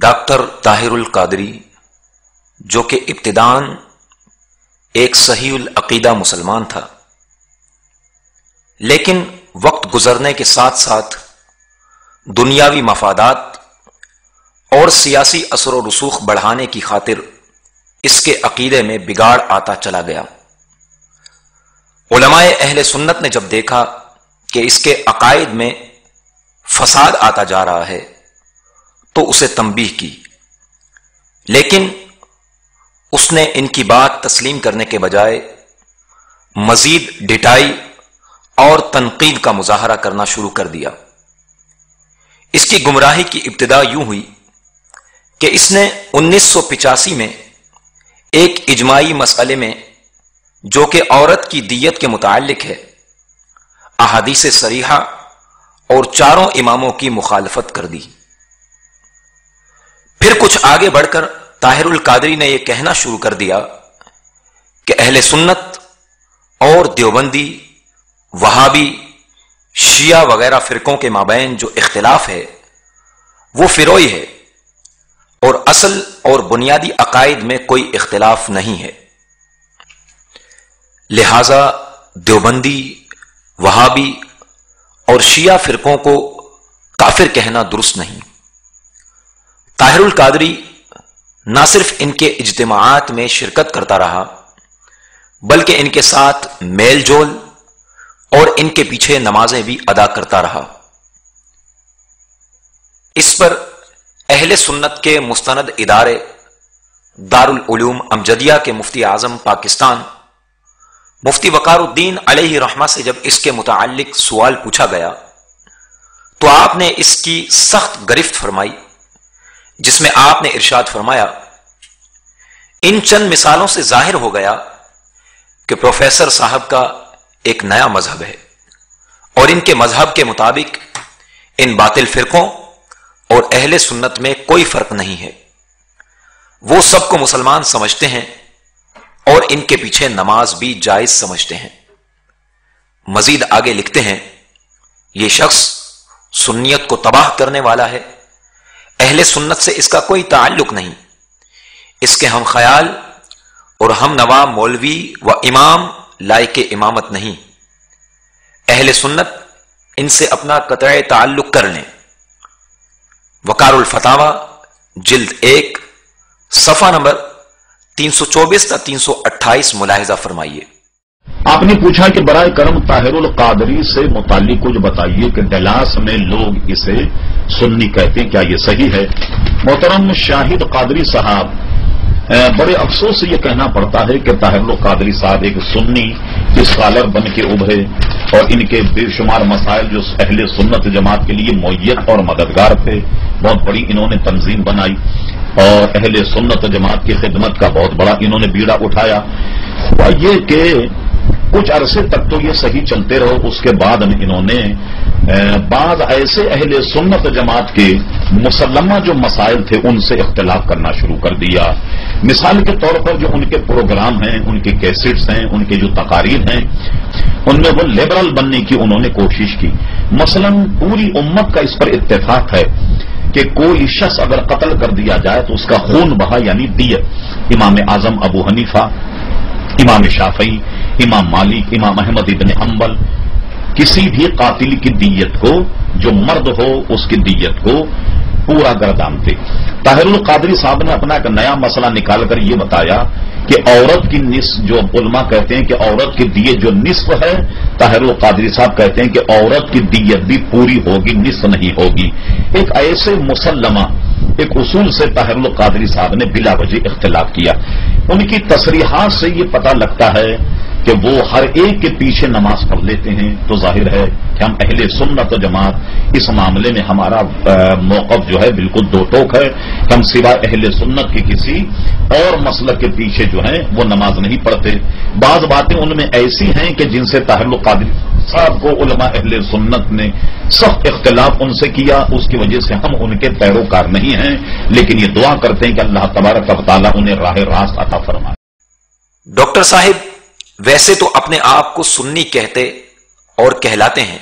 Doctor Tahir al-Qadri جو کہ ابتداً ایک صحیح العقیدہ مسلمان تھا، لیکن وقت گزرنے کے ساتھ ساتھ دنیاوی مفادات اور سیاسی اثر و رسوخ بڑھانے کی خاطر اس کے عقیدے میں بگاڑ آتا چلا گیا۔ علماء اہل سنت نے جب دیکھا کہ اس کے عقائد میں فساد آتا جا رہا ہے تو اسے تنبیہ کی، لیکن اس نے ان کی بات تسلیم کرنے کے بجائے مزید ڈٹائی اور تنقید کا مظاہرہ کرنا شروع کر دیا۔ اس کی گمراہی کی ابتدا یوں ہوئی کہ اس نے 1985 میں ایک اجماعی مسئلے میں جو کہ عورت کی دیت کے متعلق ہے، احادیث صریحہ اور چاروں اماموں کی مخالفت کر دی۔ پھر کچھ آگے بڑھ کر طاہر القادری نے یہ کہنا شروع کر دیا کہ اہل سنت اور دیوبندی، وہابی، شیعہ وغیرہ فرقوں کے مابین جو اختلاف ہے وہ فروعی ہے اور اصل اور بنیادی عقائد میں کوئی اختلاف نہیں ہے، لہذا دیوبندی، وہابی اور شیعہ فرقوں کو کافر کہنا درست نہیں۔ طاہر القادری نہ صرف ان کے اجتماعات میں شرکت کرتا رہا بلکہ ان کے ساتھ میل جول اور ان کے پیچھے نمازیں بھی ادا کرتا رہا۔ اس پر اہل سنت کے مستند ادارے دارالعلوم امجدیہ کے مفتی اعظم پاکستان مفتی وقار الدین علیہ رحمہ سے جب اس کے متعلق سوال پوچھا گیا تو آپ نے اس کی سخت گرفت فرمائی، جس میں آپ نے ارشاد فرمایا، ان چند مثالوں سے ظاہر ہو گیا کہ پروفیسر صاحب کا ایک نیا مذہب ہے اور ان کے مذہب کے مطابق ان باطل فرقوں اور اہل سنت میں کوئی فرق نہیں ہے، وہ سب کو مسلمان سمجھتے ہیں اور ان کے پیچھے نماز بھی جائز سمجھتے ہیں۔ مزید آگے لکھتے ہیں، یہ شخص سنیت کو تباہ کرنے والا ہے، اہل سنت سے اس کا کوئی تعلق نہیں، اس کے ہم خیال اور ہم نوا مولوی و امام لائق امامت نہیں، اہل سنت ان سے اپنا قطع تعلق کر لیں۔ وقار الفتاوی جلد 1 صفحہ نمبر 324 تا 328 ملاحظہ فرمائیے۔ آپ نے پوچھا کہ برائے کرم طاہر القادری سے متعلق کچھ بتائیے کہ ڈلاس میں لوگ اسے سنی کہتے ہیں، کیا یہ صحیح ہے؟ محترم شاہد قادری صاحب، بڑے افسوس سے یہ کہنا پڑتا ہے کہ طاہر القادری صاحب ایک سنی اسکالر بن کے ابھرے اور ان کے بے شمار مسائل جو اہل سنت جماعت کے لیے معید اور مددگار تھے، بہت بڑی انہوں نے تنظیم بنائی اور اہل سنت جماعت کی خدمت کا بہت بڑا انہوں نے بیڑا اٹھایا۔ ہوا یہ کہ کچھ عرصے تک تو یہ صحیح چلتے رہو، اس کے بعد انہوں نے بعض ایسے اہل سنت جماعت کے مسلمہ جو مسائل تھے ان سے اختلاف کرنا شروع کر دیا۔ مثال کے طور پر جو ان کے پروگرام ہیں، ان کے کیسٹس ہیں، ان کے جو تقاریر ہیں، ان میں وہ لبرل بننے کی انہوں نے کوشش کی۔ مثلا پوری امت کا اس پر اتفاق ہے کہ کوئی شخص اگر قتل کر دیا جائے تو اس کا خون بہا یعنی دیت۔ امام اعظم ابو حنیفہ، امام شافعی، امام مالک، امام احمد ابن حنبل کسی بھی قاتل کی دیت کو، جو مرد ہو اس کی دیت کو پورا گردانتے۔ طاہر القادری صاحب نے اپنا ایک نیا مسئلہ نکال کر یہ بتایا کہ عورت کی نصف، جو علماء کہتے ہیں کہ عورت کی دیت جو نصف ہے، طاہر القادری صاحب کہتے ہیں کہ عورت کی دیت بھی پوری ہوگی، نصف نہیں ہوگی۔ ایک ایسے مسلمہ ایک اصول سے طاہر القادری صاحب نے بلا وجہ اختلاف کیا۔ ان کی تصریحات سے یہ پتہ لگتا ہے کہ وہ ہر ایک کے پیچھے نماز پڑھ لیتے ہیں، تو ظاہر ہے کہ ہم اہل سنت و جماعت اس معاملے میں ہمارا موقف جو ہے بالکل دو ٹوک ہے کہ ہم سوائے اہل سنت کے کسی اور مسلک کے پیچھے جو ہیں وہ نماز نہیں پڑھتے۔ بعض باتیں ان میں ایسی ہیں کہ جن سے طاہر القادری صاحب کو علماء اہل سنت نے سخت اختلاف ان سے کیا، اس کی وجہ سے ہم ان کے پیروکار نہیں ہیں، لیکن یہ دعا کرتے ہیں کہ اللہ تبارک و تعالیٰ انہیں راہ راست عطا فرمائے۔ ڈاکٹر صاحب ویسے تو اپنے آپ کو سنی کہتے اور کہلاتے ہیں،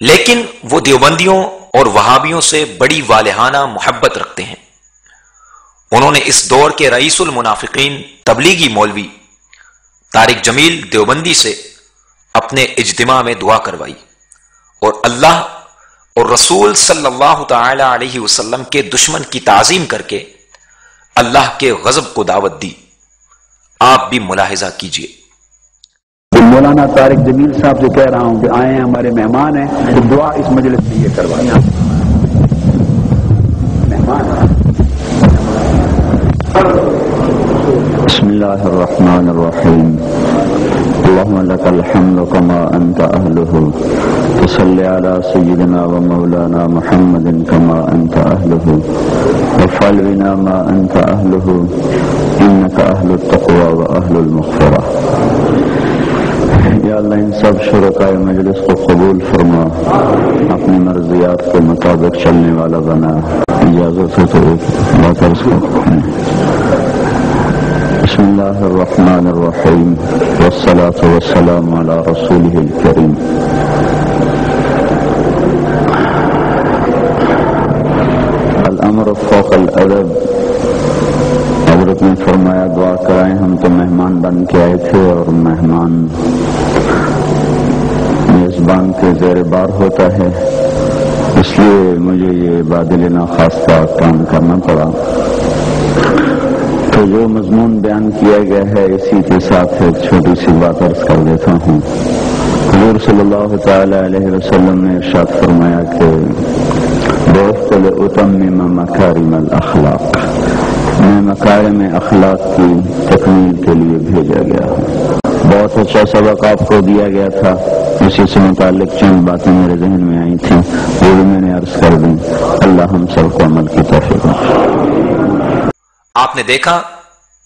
لیکن وہ دیوبندیوں اور وہابیوں سے بڑی والہانہ محبت رکھتے ہیں۔ انہوں نے اس دور کے رئیس المنافقین تبلیغی مولوی طارق جمیل دیوبندی سے اپنے اجتماع میں دعا کروائی اور اللہ اور رسول صلی اللہ تعالی علیہ وسلم کے دشمن کی تعظیم کر کے اللہ کے غضب کو دعوت دی۔ آپ بھی ملاحظہ کیجئے۔ مولانا طارق جمیل صاحب سے کہہ رہا ہوں کہ آئے ہیں، ہمارے مہمان ہیں، تو دعا اس مجلس میں یہ کروائیں۔ بسم اللہ الرحمن الرحیم۔ اللهم لك الحمد كما أنت أهله، وصل على سيدنا ومولانا محمد كما أنت أهله، وافعل بنا ما أنت أهله، إنك أهل التقوى وأهل المغفرة۔ یا اللہ ان سب شرکائے مجلس کو قبول فرما، اپنی مرضیات کے مطابق چلنے والا بنا۔ اجازت ہے تو ایک بات عرض کروں۔ بسم اللہ الرحمن الرحیم، والصلاة والسلام علی رسولہ الکریم۔ الامر فوق الادب۔ حضرت نے فرمایا دعا کرائیں، ہم تو مہمان بن کے آئے تھے اور مہمان میزبان کے زیر بار ہوتا ہے، اس لیے مجھے یہ بادل ناخواستہ کام کرنا پڑا۔ تو جو مضمون بیان کیا گیا ہے اسی کے ساتھ ایک چھوٹی سی بات عرض کر دیتا ہوں۔ حضور صلی اللہ تعالی علیہ وسلم نے ارشاد فرمایا کہ بعثت لأتمم مکارم الاخلاق، میں مکارم اخلاق کی تکمیل کے لیے بھیجا گیا ہوں۔ بہت اچھا سبق آپ کو دیا گیا تھا، اسی سے متعلق چند باتیں میرے ذہن میں آئی تھیں، وہ بھی میں نے عرض کر دی۔ اللہ ہم سب کو عمل کی توفیق دے۔ آپ نے دیکھا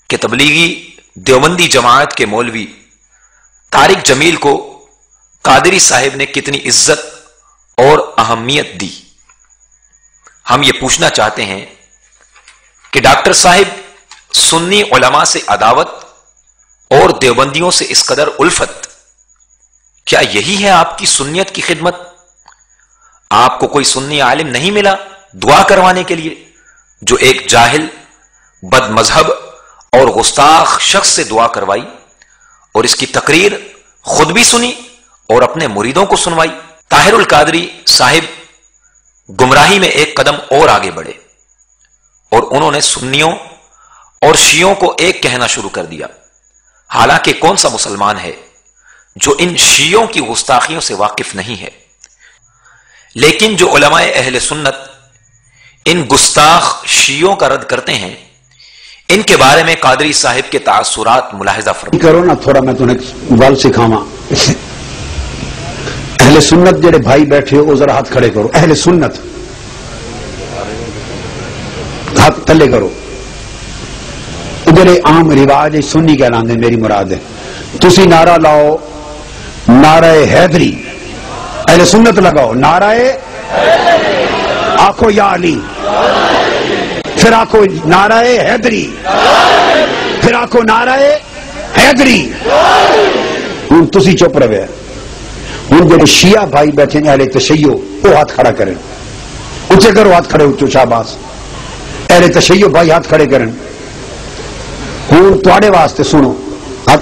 کہ تبلیغی دیوبندی جماعت کے مولوی طارق جمیل کو قادری صاحب نے کتنی عزت اور اہمیت دی۔ ہم یہ پوچھنا چاہتے ہیں کہ ڈاکٹر صاحب سنی علماء سے عداوت اور دیوبندیوں سے اس قدر الفت، کیا یہی ہے آپ کی سنیت کی خدمت؟ آپ کو کوئی سنی عالم نہیں ملا دعا کروانے کے لیے جو ایک جاہل، بد مذہب اور گستاخ شخص سے دعا کروائی اور اس کی تقریر خود بھی سنی اور اپنے مریدوں کو سنوائی؟ طاہر القادری صاحب گمراہی میں ایک قدم اور آگے بڑھے اور انہوں نے سنیوں اور شیعوں کو ایک کہنا شروع کر دیا۔ حالانکہ کون سا مسلمان ہے جو ان شیعوں کی گستاخیوں سے واقف نہیں ہے؟ لیکن جو علماء اہل سنت ان گستاخ شیعوں کا رد کرتے ہیں، ان کے بارے میں قادری صاحب کے تاثرات ملاحظہ فرمائیں۔ کرو نا تھوڑا، میں تمہیں گل سکھاواں۔ اہل سنت جڑے بھائی بیٹھے ہو ذرا ہاتھ کھڑے کرو۔ اہل سنت ہاتھ تلے کرو۔ جڑے عام رواج سنی کہلاندے، میری مراد ہے تسی نعرہ لاؤ، نعرہ حیدری۔ اہل سنت لگاؤ نعرہ آخو یا علی، پھر آخو نعرہ حیدری، پھر آخو نعرہ حیدری۔ ہوں تسی چپ رہے۔ ہوں جڑے شیعہ بھائی بیٹھے ہیں اہل تشیع، وہ ہاتھ کھڑا کریں، اونچے کرو ہاتھ کھڑے اونچے، شاباش۔ اہل تشیع بھائی ہاتھ کھڑے کریں۔ ہوں تواڈے واسطے سنو،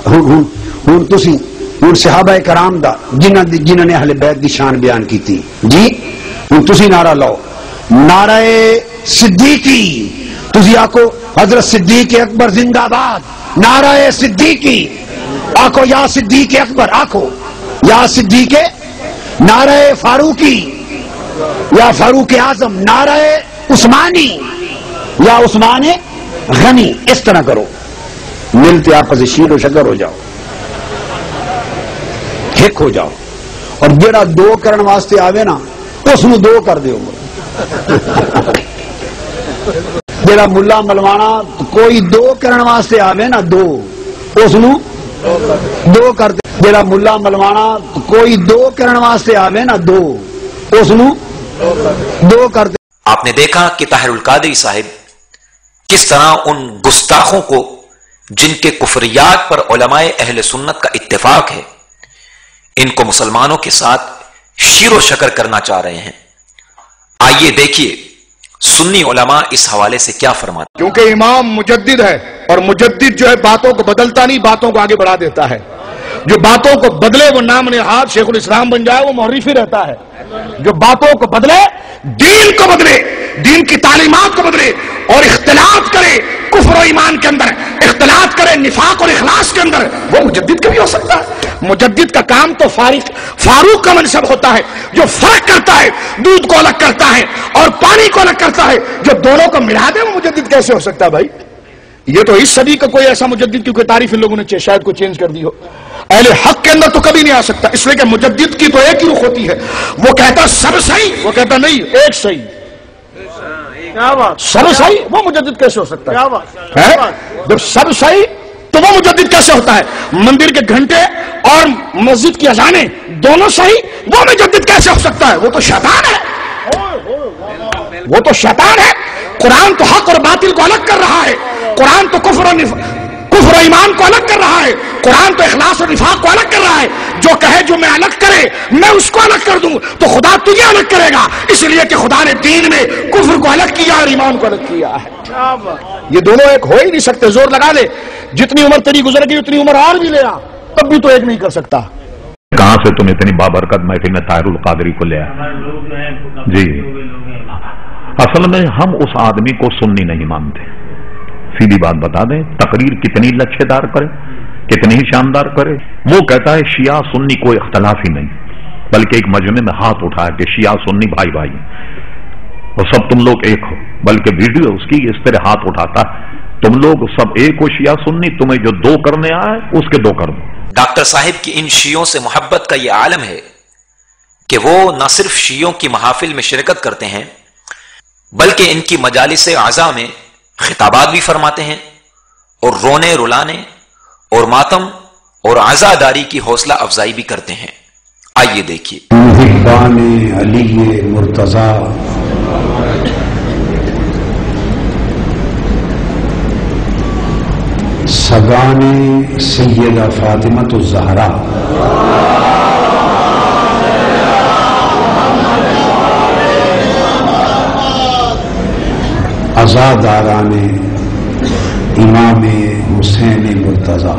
ہوں تسی ہوں صحابہ کرام دا جنہاں نے اہل بیت دی شان بیان کیتی جی، ہوں تسی نعرہ لاؤ، نعرہ صدیقی۔ تسی آکو حضرت صدیق اکبر زندہ باد، نعرہ صدیقی۔ آکو یا صدیق اکبر، آکو یا صدیق، نعرہ فاروقی یا فاروق اعظم، نعرہ عثمانی یا عثمان غنی۔ اس طرح کرو، ملتے آپس سے شیر و شکر ہو جاؤ، ایک ہو جاؤ، اور جڑا دو کرن واسطے آوے نا اس نو دو کر دیو۔ جڑا ملا ملوانا کوئی دو کرن واسطے آوے نا دو، اس نو دو کر دے۔ جڑا ملا ملوانا کوئی دو کرن واسطے آوے نا دو، اس نو دو کر دے۔ آپ نے دیکھا کہ طاہر القادری صاحب کس طرح ان گستاخوں کو جن کے کفریات پر علماء اہل سنت کا اتفاق ہے، ان کو مسلمانوں کے ساتھ شیر و شکر کرنا چاہ رہے ہیں۔ آئیے دیکھیے سنی علماء اس حوالے سے کیا فرماتے ہیں۔ کیونکہ امام مجدد ہے، اور مجدد جو ہے باتوں کو بدلتا نہیں، باتوں کو آگے بڑھا دیتا ہے۔ جو باتوں کو بدلے وہ نام نہاد شیخ الاسلام بن جائے وہ محرف ہی رہتا ہے۔ جو باتوں کو بدلے، دین کو بدلے، دین کی تعلیمات کو بدلے اور اختلاط کرے کفر و ایمان کے اندر، اختلاط کرے نفاق اور اخلاص کے اندر، وہ مجدد کبھی ہو سکتا ہے؟ مجدد کا کام تو فاروق کا منصب ہوتا ہے، جو فرق کرتا ہے، دودھ کو الگ کرتا ہے اور پانی کو الگ کرتا ہے، جو دونوں کو ملا دے وہ مجدد کیسے ہو سکتا ہے بھائی؟ یہ تو اس صدی کا کوئی ایسا مجدد، کیونکہ تعریف ان لوگوں نے شاید کو چینج کر دی ہو، اہل حق کے اندر تو کبھی نہیں آ سکتا، اس لیے کہ مجدد کی تو ایک ہی رخ ہوتی ہے، وہ کہتا سب صحیح، وہ کہتا نہیں ایک صحیح، سب صحیح، وہ مجدد کیسے ہو سکتا ہے؟ جب سب صحیح تو وہ مجدد کیسے ہوتا ہے؟ مندر کے گھنٹے اور مسجد کی اذانیں دونوں صحیح، وہ مجدد کیسے ہو سکتا ہے؟ وہ تو شیطان ہے، وہ تو شیطان ہے۔ قرآن تو حق اور باطل کو الگ کر رہا ہے، قرآن تو کفر و ایمان کو الگ کر رہا ہے، قرآن تو اخلاص اور نفاق کو الگ کر رہا ہے۔ جو کہے جو میں الگ کرے میں اس کو الگ کر دوں تو خدا تجھے الگ کرے گا، اس لیے کہ خدا نے دین میں کفر کو الگ کیا اور ایمان کو الگ کیا ہے۔ یہ دونوں ایک ہو ہی نہیں سکتے، زور لگا لے، جتنی عمر تیری گزر گئی اتنی عمر اور بھی لے آ، تب بھی تو ایک نہیں کر سکتا۔ کہاں سے تم اتنی بابرکت محفل میں طاہر القادری کو لے آئے؟ جی اصل میں ہم اس آدمی کو سنی نہیں مانتے، سیدھی بات بتا دیں، تقریر کتنی لچھے دار کرے، کتنی ہی شاندار کرے، وہ کہتا ہے شیعہ سنی کوئی اختلاف ہی نہیں، بلکہ ایک مجمع میں ہاتھ اٹھایا کہ شیعہ سنی بھائی بھائی اور سب تم لوگ ایک ہو، بلکہ ویڈیو اس کی اس طرح ہاتھ اٹھاتا ہے تم لوگ سب ایک ہو شیعہ سنی، تمہیں جو دو کرنے آئے اس کے دو کر دو۔ ڈاکٹر صاحب کی ان شیعوں سے محبت کا یہ عالم ہے کہ وہ نہ صرف شیعوں کی محافل میں شرکت کرتے ہیں بلکہ ان کی مجالس اعزاء میں خطابات بھی فرماتے ہیں اور رونے رلانے اور ماتم اور عزاداری کی حوصلہ افزائی بھی کرتے ہیں۔ آئیے دیکھیے۔ محبان علی مرتضی سگان سیدہ فاطمۃ الزہرا عزاداران امام حسین مرتضی۔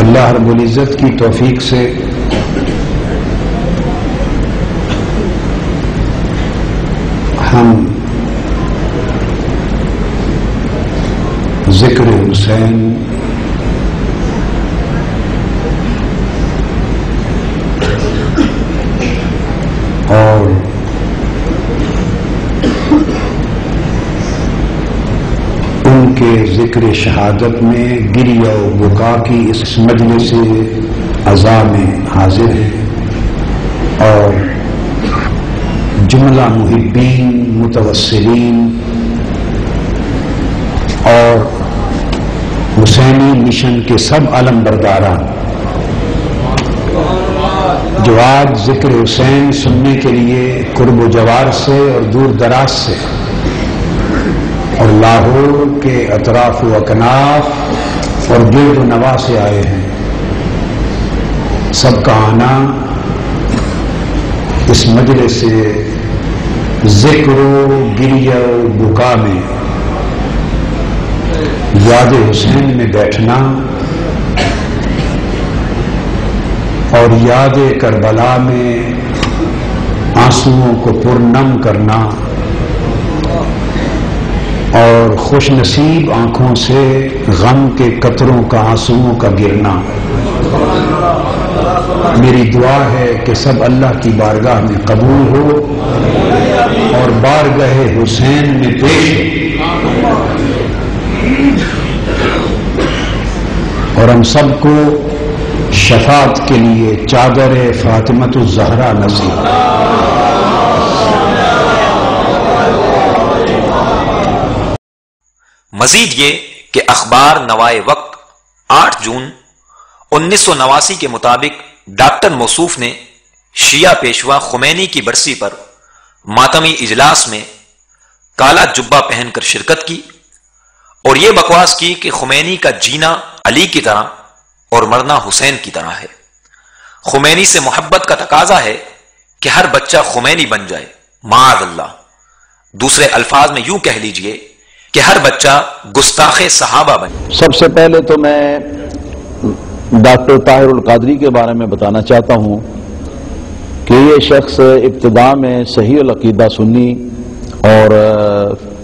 اللہ رب العزت کی توفیق سے ہم ذکر حسین اور ان کے ذکر شہادت میں گریہ و بکا کی اس مجلس عزا میں حاضر ہیں اور جملہ محبین متوسلین اور حسینی مشن کے سب علم برداران جو آج ذکر حسین سننے کے لیے قرب و جوار سے اور دور دراز سے اور لاہور کے اطراف و اکناف اور گرد و نواح سے آئے ہیں، سب کا آنا اس مجلس سے ذکر و گریہ و بکا میں یاد حسین میں بیٹھنا اور یاد کربلا میں آنسوؤں کو پرنم کرنا اور خوش نصیب آنکھوں سے غم کے قطروں کا آنسوؤں کا گرنا۔ میری دعا ہے کہ سب اللہ کی بارگاہ میں قبول ہو اور بارگاہ حسین میں پیش ہو اور ہم سب کو شفاعت کے لیے چادر فاطمۃ الزہرا نصیب۔ مزید یہ کہ اخبار نوائے وقت 8 جون 1989 کے مطابق ڈاکٹر موصوف نے شیعہ پیشوا خمینی کی برسی پر ماتمی اجلاس میں کالا جبہ پہن کر شرکت کی اور یہ بکواس کی کہ خمینی کا جینا علی کی طرح اور مرنا حسین کی طرح ہے۔ خمینی سے محبت کا تقاضا ہے کہ ہر بچہ خمینی بن جائے، معاذ اللہ۔ دوسرے الفاظ میں یوں کہہ لیجئے کہ ہر بچہ گستاخ صحابہ بنے۔ سب سے پہلے تو میں ڈاکٹر طاہر القادری کے بارے میں بتانا چاہتا ہوں کہ یہ شخص ابتدا میں صحیح العقیدہ سنی اور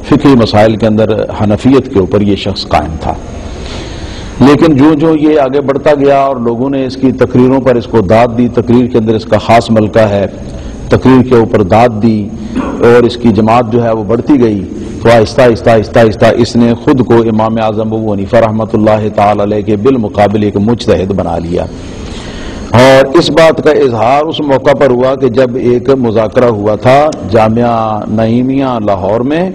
فقہی مسائل کے اندر حنفیت کے اوپر یہ شخص قائم تھا، لیکن جو یہ آگے بڑھتا گیا اور لوگوں نے اس کی تقریروں پر اس کو داد دی، تقریر کے اندر اس کا خاص ملکہ ہے، تقریر کے اوپر داد دی اور اس کی جماعت جو ہے وہ بڑھتی گئی، تو آہستہ آہستہ آہستہ آہستہ اس نے خود کو امام اعظم ابو حنیفہ رحمۃ اللہ تعالی علیہ کے بالمقابل ایک مجتہد بنا لیا۔ اور اس بات کا اظہار اس موقع پر ہوا کہ جب ایک مذاکرہ ہوا تھا جامعہ نعیمیہ لاہور میں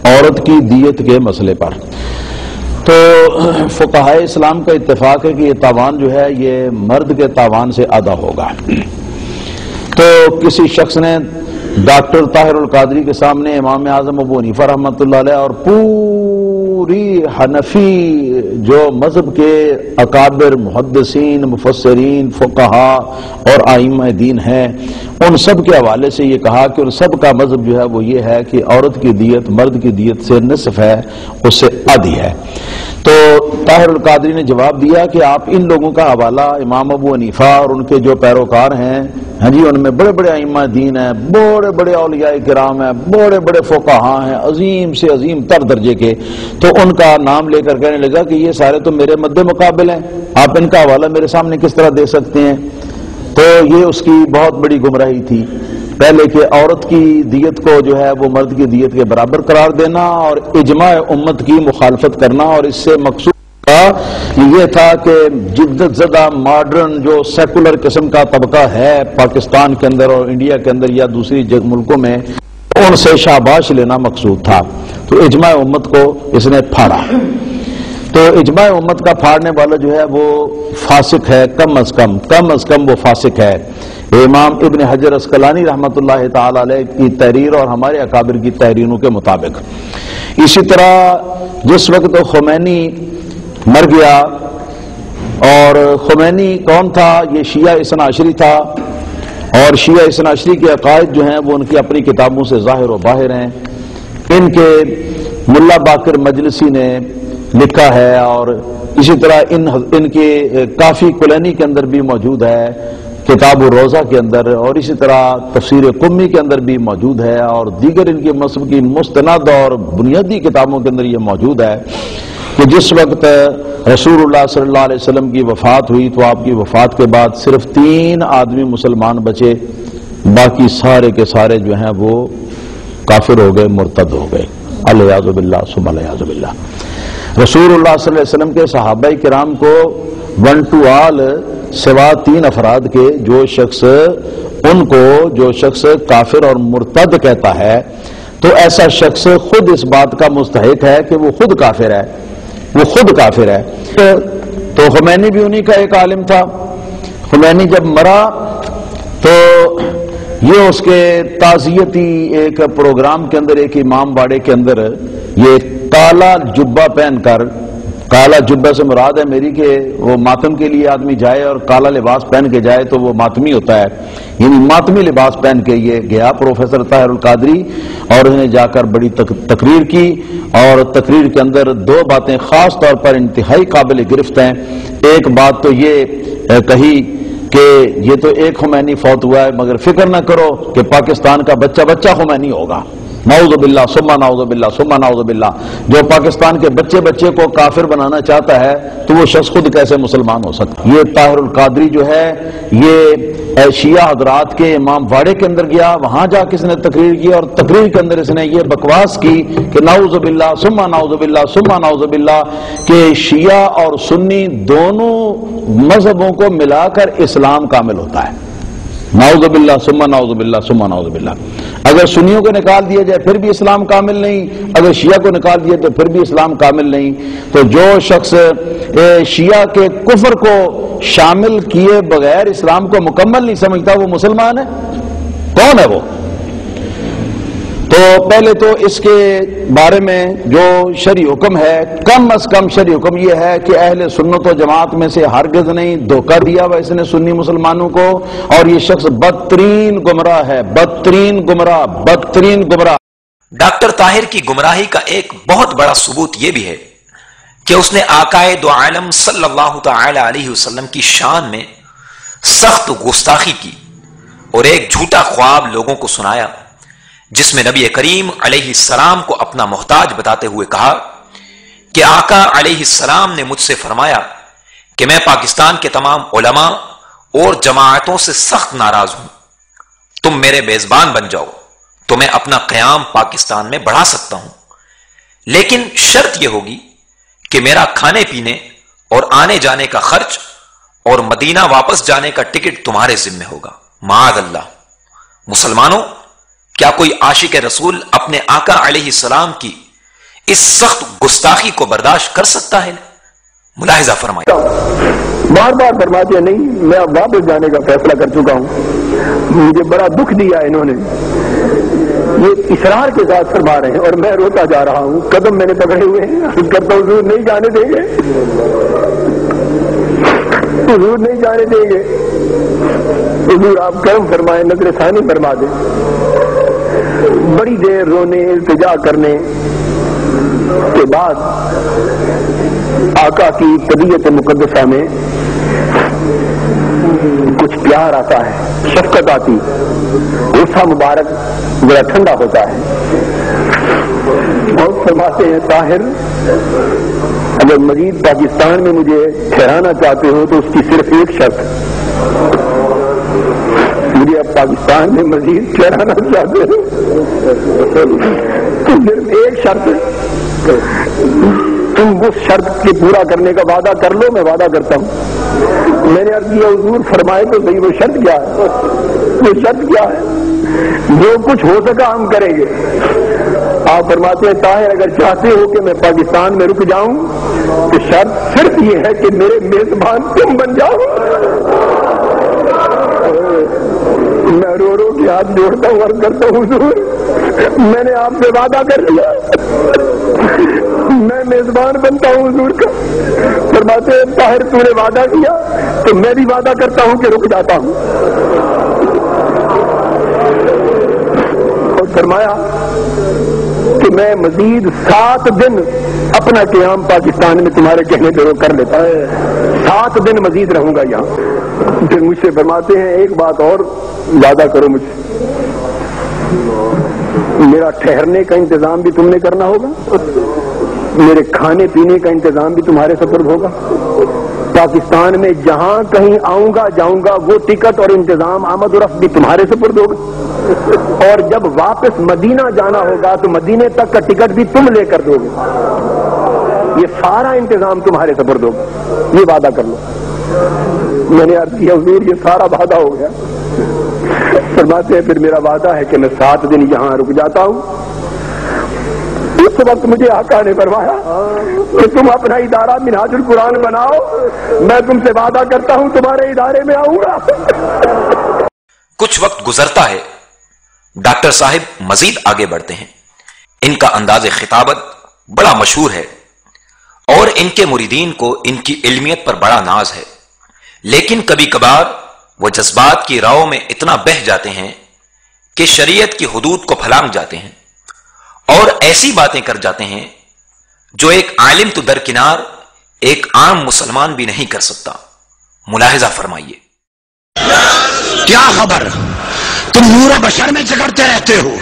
عورت کی دیت کے مسئلے پر، تو فقہائے اسلام کا اتفاق ہے کہ یہ تاوان جو ہے یہ مرد کے تاوان سے ادا ہوگا۔ تو کسی شخص نے ڈاکٹر طاہر القادری کے سامنے امام اعظم ابو حنیفہ رحمۃ اللہ علیہ اور پوری حنفی جو مذہب کے اکابر محدثین مفسرین فقہا اور ائمہ دین ہیں ان سب کے حوالے سے یہ کہا کہ ان سب کا مذہب جو ہے وہ یہ ہے کہ عورت کی دیت مرد کی دیت سے نصف ہے، اس سے آدھی ہے۔ تو طاہر القادری نے جواب دیا کہ آپ ان لوگوں کا حوالہ امام ابو حنیفہ اور ان کے جو پیروکار ہیں، ہاں جی، ان میں بڑے بڑے ائمہ دین ہیں، بڑے بڑے اولیاء کرام ہیں، بڑے بڑے فقہا ہیں، عظیم سے عظیم تر درجے کے، تو ان کا نام لے کر کہنے لگا کہ یہ سارے تو میرے مد مقابل ہیں، آپ ان کا حوالہ میرے سامنے کس طرح دے سکتے ہیں؟ تو یہ اس کی بہت بڑی گمراہی تھی، پہلے کہ عورت کی دیت کو جو ہے وہ مرد کی دیت کے برابر قرار دینا اور اجماع امت کی مخالفت کرنا، اور اس سے مقصود یہ تھا کہ جدت زدہ ماڈرن جو سیکولر قسم کا طبقہ ہے پاکستان کے اندر اور انڈیا کے اندر یا دوسری ملکوں میں، ان سے شاباش لینا مقصود تھا۔ تو اجماع امت کو اس نے پھاڑا، تو اجماع امت کا پھاڑنے والا جو ہے وہ فاسق ہے، کم از کم وہ فاسق ہے۔ امام ابن حجر عسقلانی رحمۃ اللہ تعالی علیہ کی تحریر اور ہمارے اکابر کی تحریروں کے مطابق، اسی طرح جس وقت خمینی مر گیا، اور خمینی کون تھا؟ یہ شیعہ اثنا عشری تھا، اور شیعہ اثنا عشری کے عقائد جو ہیں وہ ان کی اپنی کتابوں سے ظاہر و باہر ہیں۔ ان کے ملا باقر مجلسی نے لکھا ہے، اور اسی طرح ان کے کافی کلینی کے اندر بھی موجود ہے، کتاب الروضہ کے اندر، اور اسی طرح تفسیر قمی کے اندر بھی موجود ہے، اور دیگر ان کے مذہب کی مستند اور بنیادی کتابوں کے اندر یہ موجود ہے کہ جس وقت رسول اللہ صلی اللہ علیہ وسلم کی وفات ہوئی تو آپ کی وفات کے بعد صرف 3 آدمی مسلمان بچے، باقی سارے کے سارے جو ہیں وہ کافر ہو گئے، مرتد ہو گئے، الیاذ باللہ ثم الیاذ باللہ۔ رسول اللہ صلی اللہ علیہ وسلم کے صحابہ کرام کو ون ٹو آل سوا 3 افراد کے جو شخص کافر اور مرتد کہتا ہے، تو ایسا شخص خود اس بات کا مستحق ہے کہ وہ خود کافر ہے، تو خمینی بھی انہی کا ایک عالم تھا۔ خمینی جب مرا تو یہ اس کے تعزیتی ایک پروگرام کے اندر ایک امام باڑے کے اندر یہ کالا جبہ پہن کر، کالا جبہ سے مراد ہے میری کہ وہ ماتم کے لیے آدمی جائے اور کالا لباس پہن کے جائے تو وہ ماتمی ہوتا ہے، یعنی ماتمی لباس پہن کے یہ گیا پروفیسر طاہر القادری، اور انہیں جا کر بڑی تقریر کی، اور تقریر کے اندر 2 باتیں خاص طور پر انتہائی قابل گرفت ہیں۔ ایک بات تو یہ کہی کہ یہ تو ایک خمینی فوت ہوا ہے، مگر فکر نہ کرو کہ پاکستان کا بچہ بچہ خمینی ہوگا، نعوذ باللہ ثم نعوذ باللہ ثم نعوذ باللہ۔ جو پاکستان کے بچے کو کافر بنانا چاہتا ہے تو وہ شخص خود کیسے مسلمان ہو سکتا؟ یہ طاہر القادری جو ہے یہ شیعہ حضرات کے امام واڑے کے اندر گیا، وہاں جا کے اس نے تقریر کی، اور تقریر کے اندر اس نے یہ بکواس کی کہ نعوذ باللہ ثم نعوذ باللہ ثم نعوذ باللہ کہ شیعہ اور سنی دونوں مذہبوں کو ملا کر اسلام کامل ہوتا ہے، نعوذ باللہ ثم نعوذ باللہ ثم نعوذ باللہ۔ اگر سنیوں کو نکال دیا جائے پھر بھی اسلام کامل نہیں، اگر شیعہ کو نکال دیا تو پھر بھی اسلام کامل نہیں۔ تو جو شخص شیعہ کے کفر کو شامل کیے بغیر اسلام کو مکمل نہیں سمجھتا وہ مسلمان ہے؟ کون ہے وہ؟ تو پہلے تو اس کے بارے میں جو شرعی حکم ہے، کم از کم شرعی حکم یہ ہے کہ اہل سنت و جماعت میں سے ہرگز نہیں دھوکہ دیا ہوا اس نے سنی مسلمانوں کو، اور یہ شخص بدترین گمراہ ہے، بدترین گمراہ۔ ڈاکٹر طاہر کی گمراہی کا ایک بہت بڑا ثبوت یہ بھی ہے کہ اس نے آقائے دو عالم صلی اللہ تعالی علیہ وسلم کی شان میں سخت گستاخی کی اور ایک جھوٹا خواب لوگوں کو سنایا جس میں نبی کریم علیہ السلام کو اپنا محتاج بتاتے ہوئے کہا کہ آقا علیہ السلام نے مجھ سے فرمایا کہ میں پاکستان کے تمام علماء اور جماعتوں سے سخت ناراض ہوں، تم میرے میزبان بن جاؤ تو میں اپنا قیام پاکستان میں بڑھا سکتا ہوں، لیکن شرط یہ ہوگی کہ میرا کھانے پینے اور آنے جانے کا خرچ اور مدینہ واپس جانے کا ٹکٹ تمہارے ذمہ ہوگا۔ معاذ اللہ۔ مسلمانوں، کیا کوئی عاشق رسول اپنے آقا علیہ السلام کی اس سخت گستاخی کو برداشت کر سکتا ہے؟ ملاحظہ فرمائیں۔ بار بار فرماتے ہیں نہیں، میں اب واپس جانے کا فیصلہ کر چکا ہوں، مجھے بڑا دکھ دیا انہوں نے، یہ اصرار کے ساتھ فرما رہے ہیں اور میں روتا جا رہا ہوں، قدم میں نے پکڑے ہوئے ہیں، کرتا ہوں حضور نہیں جانے دیں گے، حضور نہیں جانے دیں گے، حضور آپ کرم فرمائیں، نظر ثانی فرما دیں۔ بڑی دیر رونے التجا کرنے کے بعد آقا کی طبیعت مقدسہ میں کچھ پیار آتا ہے، شفقت آتی، غصہ مبارک ذرا ٹھنڈا ہوتا ہے، اور فرماتے ہیں طاہر اگر مزید پاکستان میں مجھے ٹھہرانا چاہتے ہو تو اس کی صرف ایک شرط، مجھے اب پاکستان میں مزید ٹھہرانا چاہتے ہو تو صرف ایک شرط ہے، تم اس شرط کے پورا کرنے کا وعدہ کر لو، میں وعدہ کرتا ہوں۔ میں نے عرض کیا حضور فرمائے تو صحیح وہ شرط کیا ہے؟ وہ شرط کیا ہے؟ جو کچھ ہو سکا ہم کریں گے۔ آپ فرماتے ہیں طاہر اگر چاہتے ہو کہ میں پاکستان میں رک جاؤں تو شرط صرف یہ ہے کہ میرے میزبان تم بن جاؤ۔ میں رو رو کے ہاتھ جوڑتا ہوں، عرض کرتا ہوں حضور میں نے آپ سے وعدہ کر لیا، میں میزبان بنتا ہوں حضور کا۔ فرماتے ہیں طاہر تو نے وعدہ کیا تو میں بھی وعدہ کرتا ہوں کہ رک جاتا ہوں۔ اور فرمایا کہ میں مزید 7 دن اپنا قیام پاکستان میں تمہارے کہنے پہ کر لیتا ہے، 7 دن مزید رہوں گا یہاں۔ پھر مجھ سے فرماتے ہیں ایک بات اور وعدہ کرو مجھ سے، میرا ٹھہرنے کا انتظام بھی تم نے کرنا ہوگا، میرے کھانے پینے کا انتظام بھی تمہارے سپرد ہوگا، پاکستان میں جہاں کہیں آؤں گا جاؤں گا وہ ٹکٹ اور انتظام آمد و رفت بھی تمہارے سپرد ہوگا، اور جب واپس مدینہ جانا ہوگا تو مدینے تک کا ٹکٹ بھی تم لے کر دو گے، یہ سارا انتظام تمہارے سپرد ہوگا، یہ وعدہ کر لو۔ میں نے عرض کیا حضور یہ سارا وعدہ ہو گیا؟ فرماتے ہیں پھر میرا وعدہ ہے کہ میں 7 دن یہاں رک جاتا ہوں۔ اس وقت مجھے آقا نے فرمایا کہ تم اپنا ادارہ منہاج القرآن بناؤ، میں تم سے وعدہ کرتا ہوں تمہارے ادارے میں آؤں گا۔ کچھ وقت گزرتا ہے، ڈاکٹر صاحب مزید آگے بڑھتے ہیں۔ ان کا انداز خطابت بڑا مشہور ہے اور ان کے مریدین کو ان کی علمیت پر بڑا ناز ہے، لیکن کبھی کبھار وہ جذبات کی راہوں میں اتنا بہہ جاتے ہیں کہ شریعت کی حدود کو پھلانگ جاتے ہیں اور ایسی باتیں کر جاتے ہیں جو ایک عالم تو درکنار ایک عام مسلمان بھی نہیں کر سکتا۔ ملاحظہ فرمائیے۔ کیا خبر تم نور بشر میں جگڑتے رہتے ہو؟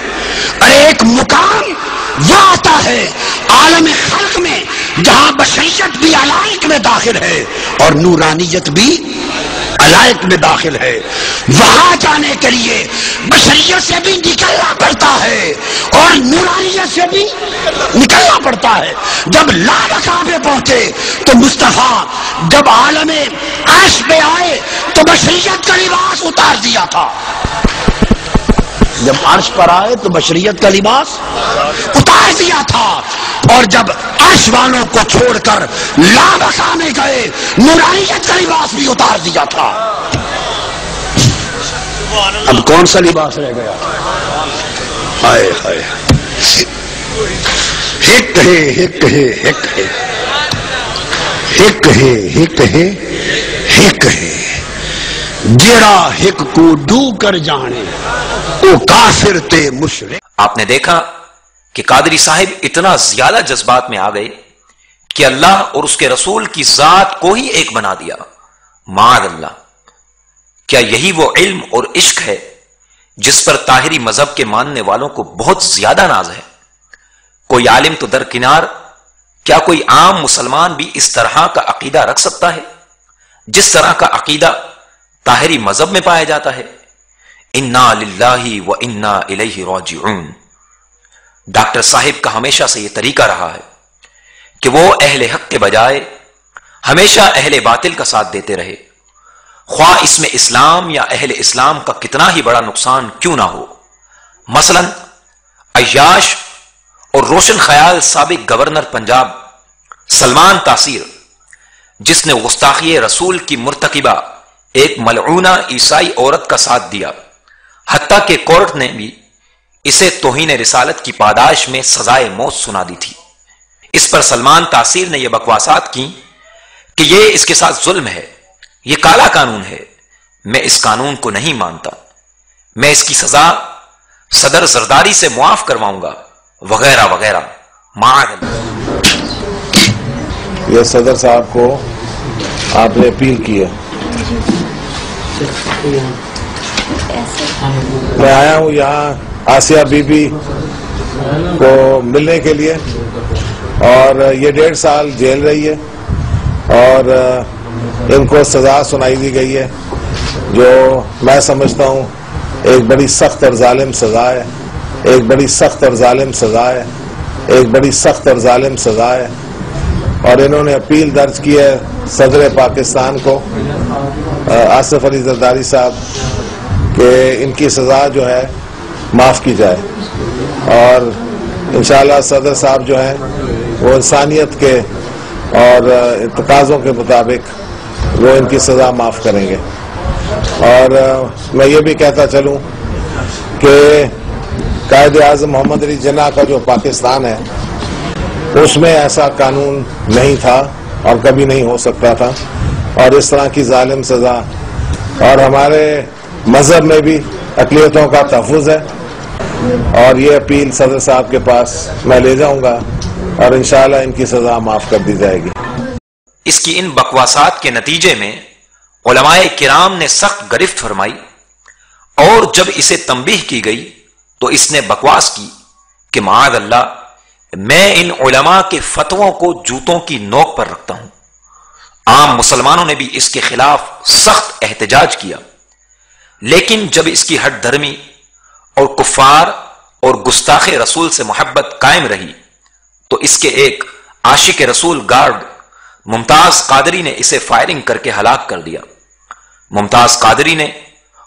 ارے ایک مقام وہ آتا ہے عالم خلق میں جہاں بشریت بھی علائق میں داخل ہے اور نورانیت بھی علائق میں داخل ہے، وہاں جانے کے لیے بشریت سے بھی نکلنا پڑتا ہے اور نورانیت سے بھی نکلنا پڑتا ہے۔ جب لامکاں پہ پہنچے تو مصطفیٰ جب عالم عرش پہ آئے تو بشریت کا لباس اتار دیا تھا، جب عرش پر آئے تو بشریت کا لباس اتار دیا تھا، اور جب عرش والوں کو چھوڑ کر لامکاں میں گئے نورانیت کا لباس بھی اتار دیا تھا۔ اب کون سا لباس رہ گیا؟ ہائے ہائے ہک ہے ہک ہے ہک ہے ہک ہے ہک ہے ہک ہے جیڑا ہک کو ڈو کر جانے وہ کافر تے مشرک. آپ نے دیکھا کہ قادری صاحب اتنا زیادہ جذبات میں آ گئے کہ اللہ اور اس کے رسول کی ذات کو ہی ایک بنا دیا. معاذ اللہ. کیا یہی وہ علم اور عشق ہے جس پر طاہری مذہب کے ماننے والوں کو بہت زیادہ ناز ہے؟ کوئی عالم تو درکنار، کیا کوئی عام مسلمان بھی اس طرح کا عقیدہ رکھ سکتا ہے جس طرح کا عقیدہ طاہری مذہب میں پایا جاتا ہے؟ انا للہ و انا الیہ راجعون. ڈاکٹر صاحب کا ہمیشہ سے یہ طریقہ رہا ہے کہ وہ اہل حق کے بجائے ہمیشہ اہل باطل کا ساتھ دیتے رہے، خواہ اس میں اسلام یا اہل اسلام کا کتنا ہی بڑا نقصان کیوں نہ ہو. مثلا عیاش اور روشن خیال سابق گورنر پنجاب سلمان تاثیر، جس نے گستاخی رسول کی مرتکبہ ایک ملعونہ عیسائی عورت کا ساتھ دیا، حتیٰ کہ کورٹ نے بھی اسے توہین رسالت کی پاداش میں سزائے موت سنا دی تھی. اس پر سلمان تاثیر نے یہ بکواسات کی کہ یہ اس کے ساتھ ظلم ہے، یہ کالا قانون ہے، میں اس قانون کو نہیں مانتا، میں اس کی سزا صدر زرداری سے معاف کرواؤں گا، وغیرہ وغیرہ. معاذ اللہ. یہ صدر صاحب کو آپ نے اپیل کی ہے. میں آیا ہوں یہاں آسیہ بی بی کو ملنے کے لیے، اور یہ 1.5 سال جیل رہی ہے اور ان کو سزا سنائی دی گئی ہے جو میں سمجھتا ہوں ایک بڑی سخت اور ظالم سزا ہے، ایک بڑی سخت اور ظالم سزا ہے، ایک بڑی سخت اور ظالم سزا ہے. اور انہوں نے اپیل درج کی ہے صدر پاکستان کو، آصف علی زرداری صاحب، کہ ان کی سزا جو ہے معاف کی جائے، اور انشاءاللہ صدر صاحب جو ہیں وہ انسانیت کے اور تقاضوں کے مطابق وہ ان کی سزا معاف کریں گے. اور میں یہ بھی کہتا چلوں کہ قائد اعظم محمد علی جناح کا جو پاکستان ہے اس میں ایسا قانون نہیں تھا اور کبھی نہیں ہو سکتا تھا، اور اس طرح کی ظالم سزا، اور ہمارے مذہب میں بھی اقلیتوں کا تحفظ ہے. اور یہ اپیل صدر صاحب کے پاس میں لے جاؤں گا اور انشاءاللہ ان کی سزا معاف کر دی جائے گی. اس کی ان بکواسات کے نتیجے میں علماء کرام نے سخت گرفت فرمائی، اور جب اسے تنبیہ کی گئی تو اس نے بکواس کی کہ معاذ اللہ، میں ان علماء کے فتووں کو جوتوں کی نوک پر رکھتا ہوں. عام مسلمانوں نے بھی اس کے خلاف سخت احتجاج کیا، لیکن جب اس کی ہٹ دھرمی اور کفار اور گستاخ رسول سے محبت قائم رہی تو اس کے ایک عاشق رسول گارڈ ممتاز قادری نے اسے فائرنگ کر کے ہلاک کر دیا. ممتاز قادری نے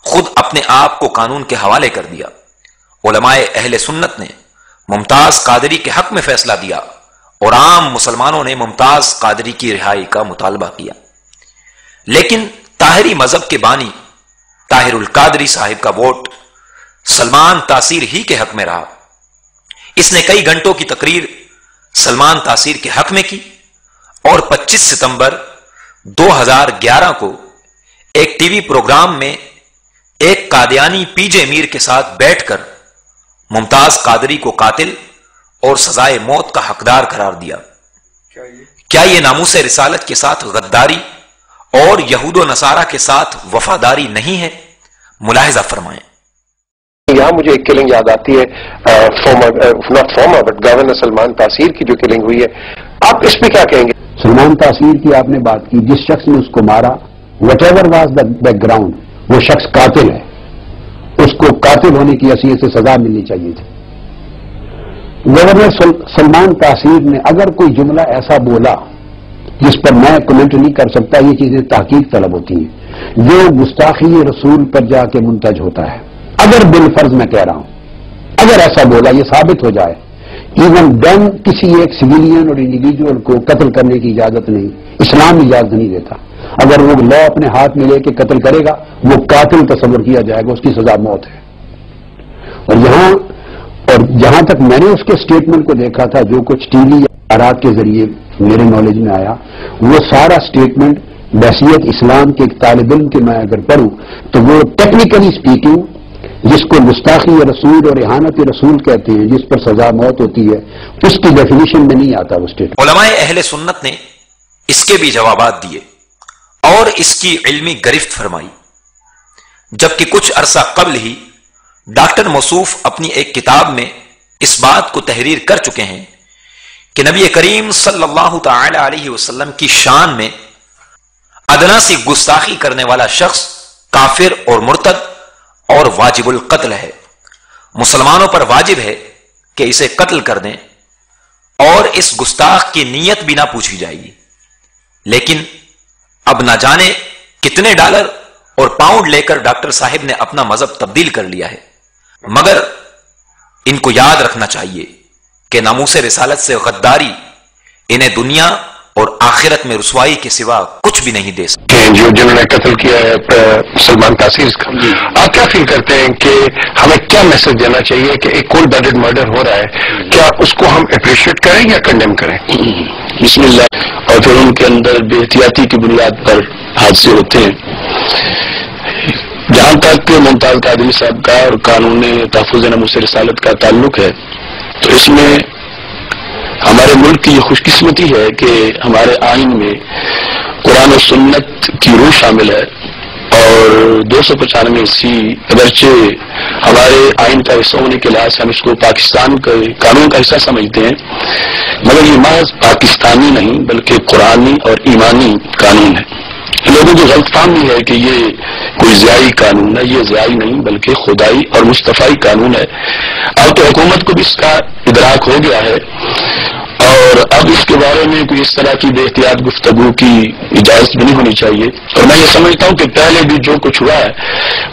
خود اپنے آپ کو قانون کے حوالے کر دیا. علماء اہل سنت نے ممتاز قادری کے حق میں فیصلہ دیا اور عام مسلمانوں نے ممتاز قادری کی رہائی کا مطالبہ کیا. لیکن طاہری مذہب کے بانی طاہر القادری صاحب کا ووٹ سلمان تاثیر ہی کے حق میں رہا. اس نے کئی گھنٹوں کی تقریر سلمان تاثیر کے حق میں کی، اور 25 ستمبر 2011 کو ایک ٹی وی پروگرام میں ایک قادیانی پی جے میر کے ساتھ بیٹھ کر ممتاز قادری کو قاتل اور سزائے موت کا حقدار قرار دیا. کیا یہ ناموس رسالت کے ساتھ غداری اور یہود و نصارہ کے ساتھ وفاداری نہیں ہے؟ ملاحظہ فرمائیں. یہاں مجھے ایک کلنگ یاد آتی ہے، not former but governor Salman Taseer کی جو کلنگ ہوئی ہے، آپ اس پہ کیا کہیں گے؟ سلمان تاثیر کی آپ نے بات کی، جس شخص نے اس کو مارا، what ever was the back ground, وہ شخص قاتل ہے، اس کو قاتل ہونے کی حیثیت سے سزا ملنی چاہیے تھی. گورنر سلمان تاثیر نے اگر کوئی جملہ ایسا بولا جس پر میں کمنٹ نہیں کر سکتا، یہ چیزیں تحقیق طلب ہوتی ہیں، جو گستاخی رسول پر جا کے منتج ہوتا ہے، اگر بالفرض میں کہہ رہا ہوں، اگر ایسا بولا یہ ثابت ہو جائے، ایون دین کسی ایک سویلین اور انڈیویجول کو قتل کرنے کی اجازت نہیں، اسلام اجازت نہیں دیتا. اگر وہ لا اپنے ہاتھ میں لے کے قتل کرے گا وہ قاتل تصور کیا جائے گا، اس کی سزا موت ہے. اور یہاں اور جہاں تک میں نے اس کے اسٹیٹمنٹ کو دیکھا تھا، جو کچھ ٹی وی یا آرات کے ذریعے میرے نالج میں آیا، وہ سارا اسٹیٹمنٹ بحیثیت اسلام کے ایک طالب علم کے میں اگر پڑھوں تو وہ ٹیکنیکلی اسپیکنگ، جس کو گستاخی رسول اور اہانت رسول کہتے ہیں، جس پر سزا موت ہوتی ہے، اس کی ڈیفینیشن میں نہیں آتا وہ اسٹیٹمنٹ۔ علماء اہل سنت نے اس کے بھی جوابات دیے اور اس کی علمی گرفت فرمائی، جبکہ کچھ عرصہ قبل ہی ڈاکٹر موصوف اپنی ایک کتاب میں اس بات کو تحریر کر چکے ہیں کہ نبی کریم صلی اللہ تعالی علیہ وسلم کی شان میں ادنا سی گستاخی کرنے والا شخص کافر اور مرتد اور واجب القتل ہے، مسلمانوں پر واجب ہے کہ اسے قتل کر دیں اور اس گستاخ کی نیت بھی نہ پوچھی جائے گی۔ لیکن اب نہ جانے کتنے ڈالر اور پاؤنڈ لے کر ڈاکٹر صاحب نے اپنا مذہب تبدیل کر لیا ہے، مگر ان کو یاد رکھنا چاہیے کہ ناموس رسالت سے غداری انہیں دنیا اور آخرت میں رسوائی کے سوا کچھ بھی نہیں دے سکتے۔ جنہوں نے قتل کیا ہے سلمان تاثیر کا، آپ کیا فیل کرتے ہیں کہ ہمیں کیا میسج دینا چاہیے کہ ایک کولڈ بلڈڈ مرڈر ہو رہا ہے، کیا اس کو ہم اپریشیٹ کریں یا کنڈیم کریں؟ بسم اللہ۔ اور پھر ان کے اندر بے احتیاطی کی بنیاد پر حادثے ہوتے ہیں۔ جہاں تک ممتاز قادری صاحب کا اور قانون تحفظ ناموس رسالت کا تعلق ہے، تو اس میں ہمارے ملک کی یہ خوش قسمتی ہے کہ ہمارے آئین میں قرآن و سنت کی روح شامل ہے، اور 295 اگرچہ ہمارے آئین کا حصہ ہونے کے لحاظ سے ہم اس کو پاکستان کے قانون کا حصہ سمجھتے ہیں، مگر یہ محض پاکستانی نہیں بلکہ قرآنی اور ایمانی قانون ہے۔ لوگوں کی غلط فہمی ہے کہ یہ کوئی ضیائی قانون ہے، یہ ضیائی نہیں بلکہ خدائی اور مصطفی قانون ہے۔ اب تو حکومت کو بھی اس کا ادراک ہو گیا ہے، اور اب اس کے بارے میں کوئی اس طرح کی بے احتیاط گفتگو کی اجازت بھی نہیں ہونی چاہیے۔ اور میں یہ سمجھتا ہوں کہ پہلے بھی جو کچھ ہوا ہے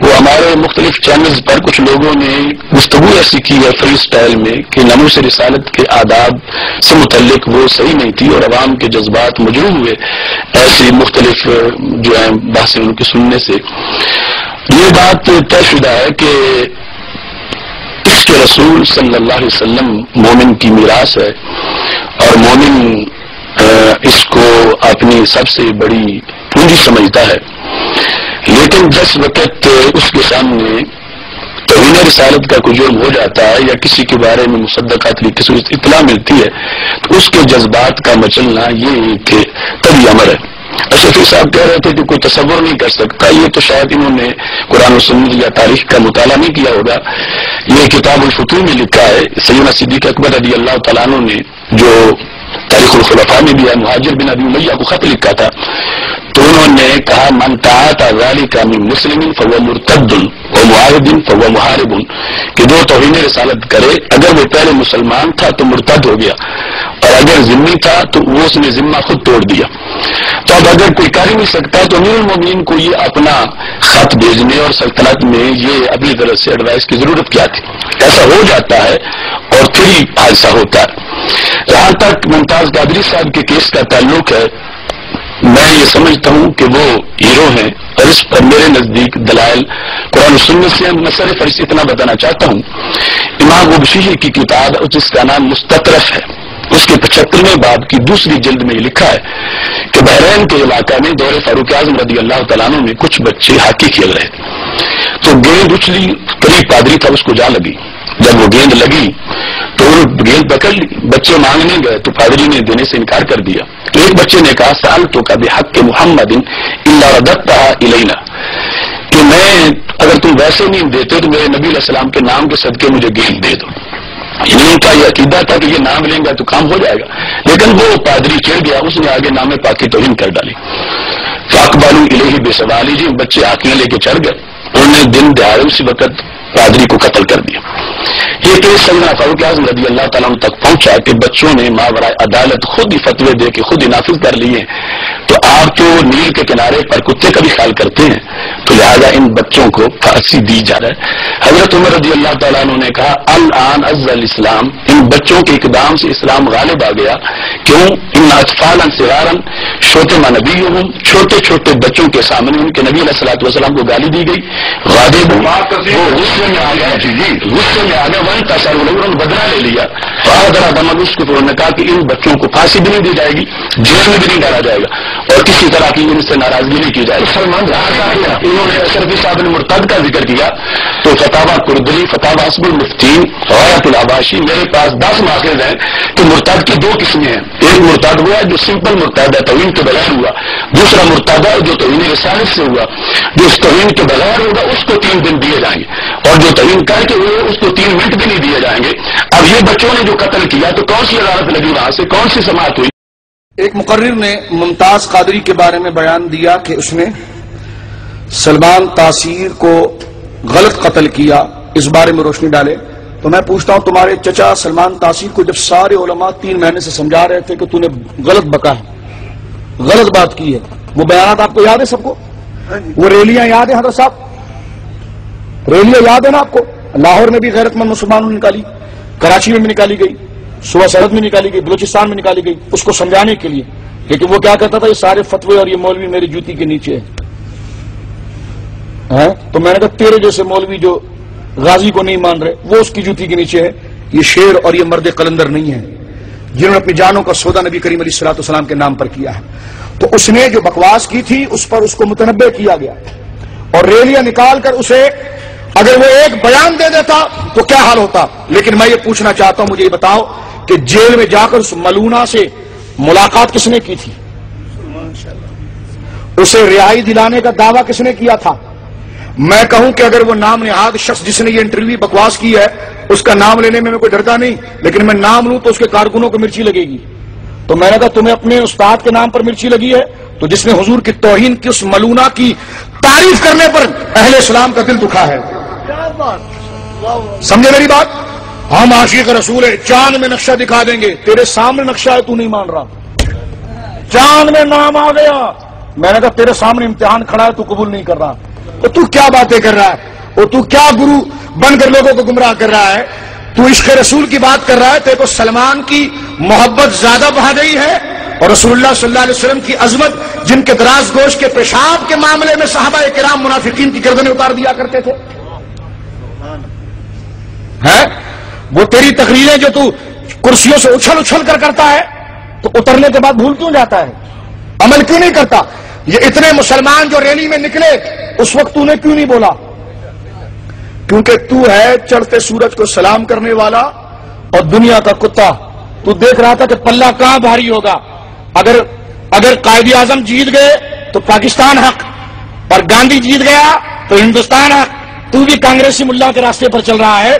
وہ ہمارے مختلف چینلز پر کچھ لوگوں نے گفتگو ایسی کی ہے فری سٹائل میں کہ ناموس رسالت کے آداب سے متعلق وہ صحیح نہیں تھی، اور عوام کے جذبات مجروح ہوئے ایسی مختلف جو ہیں بحثیں ان کے سننے سے۔ یہ بات طے شدہ ہے کہ اس کے رسول صلی اللہ علیہ وسلم مومن کی میراث ہے، اور مومن اس کو اپنی سب سے بڑی پونجی سمجھتا ہے۔ لیکن جس وقت اس کے سامنے توہین رسالت کا کوئی جرم ہو جاتا ہے یا کسی کے بارے میں مصدقہ طریقے سے اطلاع ملتی ہے تو اس کے جذبات کا مچلنا یہ ایک طبیعی امر ہے۔ شفیع صاحب کہہ رہے تھے کہ کوئی تصور نہیں کر سکتا، یہ تو شاید انہوں نے قرآن و سنت یا تاریخ کا مطالعہ نہیں کیا ہوگا۔ یہ کتاب الفتوح میں لکھا ہے، سیدنا صدیق اکبر رضی اللہ تعالیٰ عنہ نے جو تاریخ الخلفاء میں بھی ہے، مہاجر بن ابی امیہ کو خط لکھا تھا، تو انہوں نے کہا من تعاطى ذلك من مسلم فهو مرتد ومعاهد فهو محارب، کہ جو توہین رسالت کرے اگر وہ پہلے مسلمان تھا تو مرتد ہو گیا، اور اگر ذمہ تھا تو وہ اس نے ذمہ خود توڑ دیا۔ تو اب اگر کوئی کر ہی نہیں سکتا تو امیر المومنین کو یہ اپنا خط بھیجنے اور سلطنت میں یہ اپنی طرف سے ایڈوائس کی ضرورت کیا تھی؟ ایسا ہو جاتا ہے اور پھر ہی حادثہ ہوتا ہے۔ جہاں تک ممتاز قادری صاحب کے کیس کا تعلق ہے، میں یہ سمجھتا ہوں کہ وہ ہیرو ہیں، اور اس پر میرے نزدیک دلائل قرآن و سنت سے میں صرف اتنا بتانا چاہتا ہوں۔ امام وبشیحی کی کتاب جس کا نام مستطرف ہے، اس کے 75ویں باب کی دوسری جلد میں یہ لکھا ہے کہ بحرین کے علاقہ میں دور فاروق اعظم رضی اللہ تعالیٰ عنہ میں کچھ بچے ہاکی کھیل رہے تو گیند اچھلی، قریب پادری تھا، اس کو جا لگی۔ جب وہ گیند لگی تو گیند پکڑ لی، بچے مانگنے گئے تو پادری نے دینے سے انکار کر دیا۔ تو ایک بچے نے کہا سألتک بحق محمد الا رددتها الینا، کہ میں اگر تم ویسے نہیں دیتے تو میرے نبی علیہ السلام کے نام کے صدقے مجھے گیند دے دو۔ ان کا یہ عقیدہ تھا کہ یہ نام لیں گا تو کام ہو جائے گا، لیکن وہ پادری چڑھ گیا، اس نے آگے نام پاک کی توہین کر ڈالی۔ فاقبلوا الیہ بسوالی، جی بچے آنکھیں لے کے چڑھ گئے، انہوں نے دن دہاڑے اسی وقت پادری کو قتل کر دیا۔ یہ کیس سیدنا فاروق اعظم رضی اللہ تعالیٰ عنہ تک پہنچا کہ بچوں نے ماورائے عدالت خود ہی فتوے دے کے خود ہی نافذ کر لیے۔ تو آپ تو نیل کے کنارے پر کتے کا بھی خیال کرتے ہیں، تو لہذا ان بچوں کو پھانسی دی جا رہا ہے۔ حضرت عمر رضی اللہ تعالیٰ عنہ نے کہا الآن عز الاسلام، ان بچوں کے اقدام سے اسلام غالب آ گیا۔ کیوں؟ ان اطفالا صغارا شوتما نبیہم، چھوٹے چھوٹے بچوں کے سامنے ان کے نبی علیہ الصلوۃ والسلام کو گالی دی گئی. غاضب وہ غصے میں آ گیا، غصے میں آ گیا، وہیں تصر انہوں نے بدلہ لے لیا. ذرا دماغ اس کو انہوں نے کہا کہ ان بچوں کو پھانسی بھی نہیں دی جائے گی، جیل میں بھی نہیں ڈالا جائے گا، اور کسی طرح کی ان سے ناراضگی نہیں کی جائے گی. سلمان انہوں نے اشرفی صاحب نے مرتد کا ذکر کیا تو فتاوی قردلی، فتاوی حسب المفتین، غایت العباشی، میرے پاس 10 ماخذ ہیں کہ مرتد کی 2 قسمیں ہیں. ایک مرتد ہوا جو سمپل مرتد ہے، توہین کے بغیر ہوا. دوسرا مرتد ہے جو توہین رسالت سے ہوا. جو اس توہین کے بغیر ہوگا اس کو 3 دن دیے جائیں گے، اور جو توہین کر کے ہوئے اس کو 3 منٹ بھی نہیں دیے جائیں گے. اب یہ بچوں نے جو قتل کیا تو کون سی عدالت لگی وہاں سے، کون سی سماعت ہوئی؟ ایک مقرر نے ممتاز قادری کے بارے میں بیان دیا کہ اس نے سلمان تاثیر کو غلط قتل کیا، اس بارے میں روشنی ڈالے. تو میں پوچھتا ہوں تمہارے چچا سلمان تاثیر کو جب سارے علماء 3 مہینے سے سمجھا رہے تھے کہ تو نے غلط بکا ہے، غلط بات کی ہے، وہ بیانات آپ کو یاد ہے؟ سب کو وہ ریلیاں یاد ہیں؟ حضرت صاحب ریلیاں یاد ہے نا آپ کو؟ لاہور میں بھی غیرت مند مسلمانوں نے نکالی، کراچی میں بھی نکالی گئی، صوبہ سرحد میں نکالی گئی، بلوچستان میں نکالی گئی، اس کو سمجھانے کے لیے. لیکن وہ کیا کہتا تھا، یہ سارے فتوے اور یہ مولوی میری جوتی کے نیچے ہے. تو میں نے کہا تیرے جیسے مولوی جو غازی کو نہیں مان رہے وہ اس کی جوتی کے نیچے ہے. یہ شیر اور یہ مرد قلندر نہیں ہے جنہوں نے اپنی جانوں کا سودا نبی کریم علیہ الصلوۃ والسلام کے نام پر کیا ہے. تو اس نے جو بکواس کی تھی اس پر اس کو متنبع کیا گیا، اور ریلیاں نکال کر اسے اگر وہ ایک بیان دے دیتا تو کیا حال ہوتا. لیکن میں یہ پوچھنا چاہتا ہوں، مجھے یہ بتاؤ کہ جیل میں جا کر اس ملونہ سے ملاقات کس نے کی تھی؟ اسے رہائی دلانے کا دعویٰ کس نے کیا تھا؟ میں کہوں کہ اگر وہ نام نہاد شخص جس نے یہ انٹرویو بکواس کی ہے اس کا نام لینے میں کوئی ڈرتا نہیں، لیکن میں نام لوں تو اس کے کارکنوں کو مرچی لگے گی. تو میں نے کہا تمہیں اپنے استاد کے نام پر مرچی لگی ہے تو جس نے حضور کی توہین کی اس ملونہ کی تعریف کرنے پر اہل اسلام کا دل دکھا ہے. سمجھے میری بات؟ ہم عاشق رسول ہے، چاند میں نقشہ دکھا دیں گے، تیرے سامنے نقشہ ہے تو نہیں مان رہا. چاند میں نام آ گیا، میں نے کہا تیرے سامنے امتحان کھڑا ہے تو قبول نہیں کر رہا. تو کیا باتیں کر رہا ہے؟ اور تو کیا گرو بن کر لوگوں کو گمراہ کر رہا ہے؟ تو عشق رسول کی بات کر رہا ہے. تیرے کو سلمان کی محبت زیادہ بڑھا گئی ہے، اور رسول اللہ صلی اللہ علیہ وسلم کی عظمت، جن کے دراز گوش کے پیشاب کے معاملے میں صحابہ کرام منافقین کی گردنیں اتار دیا کرتے تھے. ہے وہ تیری تقریریں جو تو کرسیوں سے اچھل اچھل کر کرتا ہے تو اترنے کے بعد بھول کیوں جاتا ہے؟ عمل کیوں نہیں کرتا؟ یہ اتنے مسلمان جو ریلی میں نکلے اس وقت تو نے کیوں نہیں بولا؟ کیونکہ تو ہے چڑھتے سورج کو سلام کرنے والا اور دنیا کا کتا. تو دیکھ رہا تھا کہ پلہ کہاں بھاری ہوگا. اگر قائد اعظم جیت گئے تو پاکستان حق، اور گاندھی جیت گیا تو ہندوستان حق. تو بھی کانگریسی ملا کے راستے پر چل رہا ہے.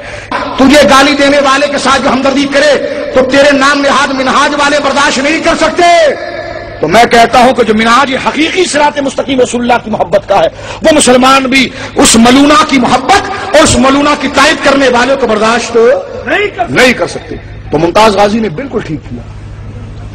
تجھے گالی دینے والے کے ساتھ جو ہمدردی کرے تو تیرے نام نہاد منہاج والے برداشت نہیں کر سکتے. تو میں کہتا ہوں کہ جو منہاج حقیقی صراط مستقیم رسول اللہ کی محبت کا ہے وہ مسلمان بھی اس ملونہ کی محبت اور اس ملونہ کی تائید کرنے والوں کو برداشت نہیں کر سکتے. تو ممتاز غازی نے بالکل ٹھیک کیا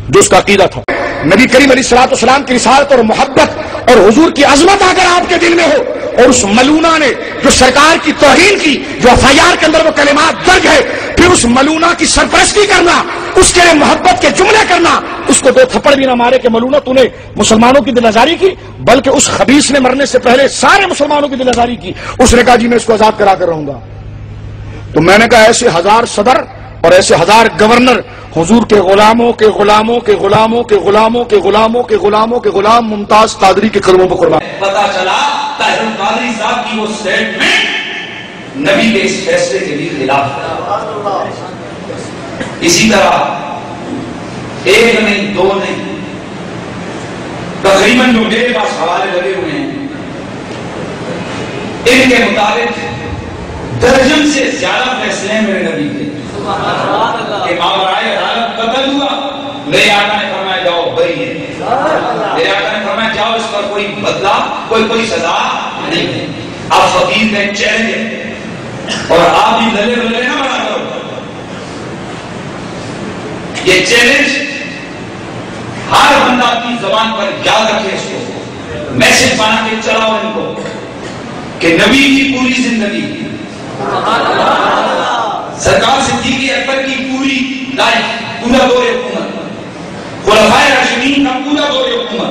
جو اس کا عقیدہ تھا. نبی کریم علیہ الصلوۃ والسلام کی رسالت اور محبت اور حضور کی عظمت اگر آپ کے دل میں ہو، اور اس ملونہ نے جو سرکار کی توہین کی، جو FIR کے اندر وہ کلمات درج ہے، پھر اس ملونہ کی سرپرستی کرنا، اس کے لیے محبت کے جملے کرنا، اس کو 2 تھپڑ بھی نہ مارے کہ ملونہ تو نے مسلمانوں کی دل آزاری کی، بلکہ اس خبیث نے مرنے سے پہلے سارے مسلمانوں کی دل آزاری کی. اس نے کہا جی میں اس کو آزاد کرا کر رہوں گا. تو میں نے کہا ایسے 1000 صدر اور ایسے 1000 گورنر حضور کے غلاموں کے غلاموں کے غلاموں کے غلاموں کے غلاموں کے غلاموں کے غلام ممتاز قادری کے قدموں پر قربان. پتا چلا طاہر القادری صاحب کی وہ سٹیٹمنٹ نبی کے اس فیصلے کے بھی خلاف ہے. اسی طرح 1 نہیں 2 نہیں، تقریباً جو میرے پاس حوالے لگے ہوئے ہیں ان کے مطابق درجن سے زیادہ فیصلے میرے نبی کے کہ ماورائے عدالت قتل ہوا، میرے آقا نے فرمایا جاؤ بری ہے، میرے آقا نے فرمایا جاؤ اس پر کوئی بدلہ کوئی سزا نہیں ہے. آپ فقیر کا ایک چیلنج ہے اور آپ بھی للے بلے نہ بنا کرو. یہ چیلنج ہر بندہ اپنی زبان پر یاد رکھے، اس کو میسج بنا کے چلاؤ ان کو کہ نبی کی پوری زندگی، سرکار صدیق اکبر کی پوری لائف، پورا دور حکومت، خلفائے راشدین کا پورا دور حکومت،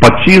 25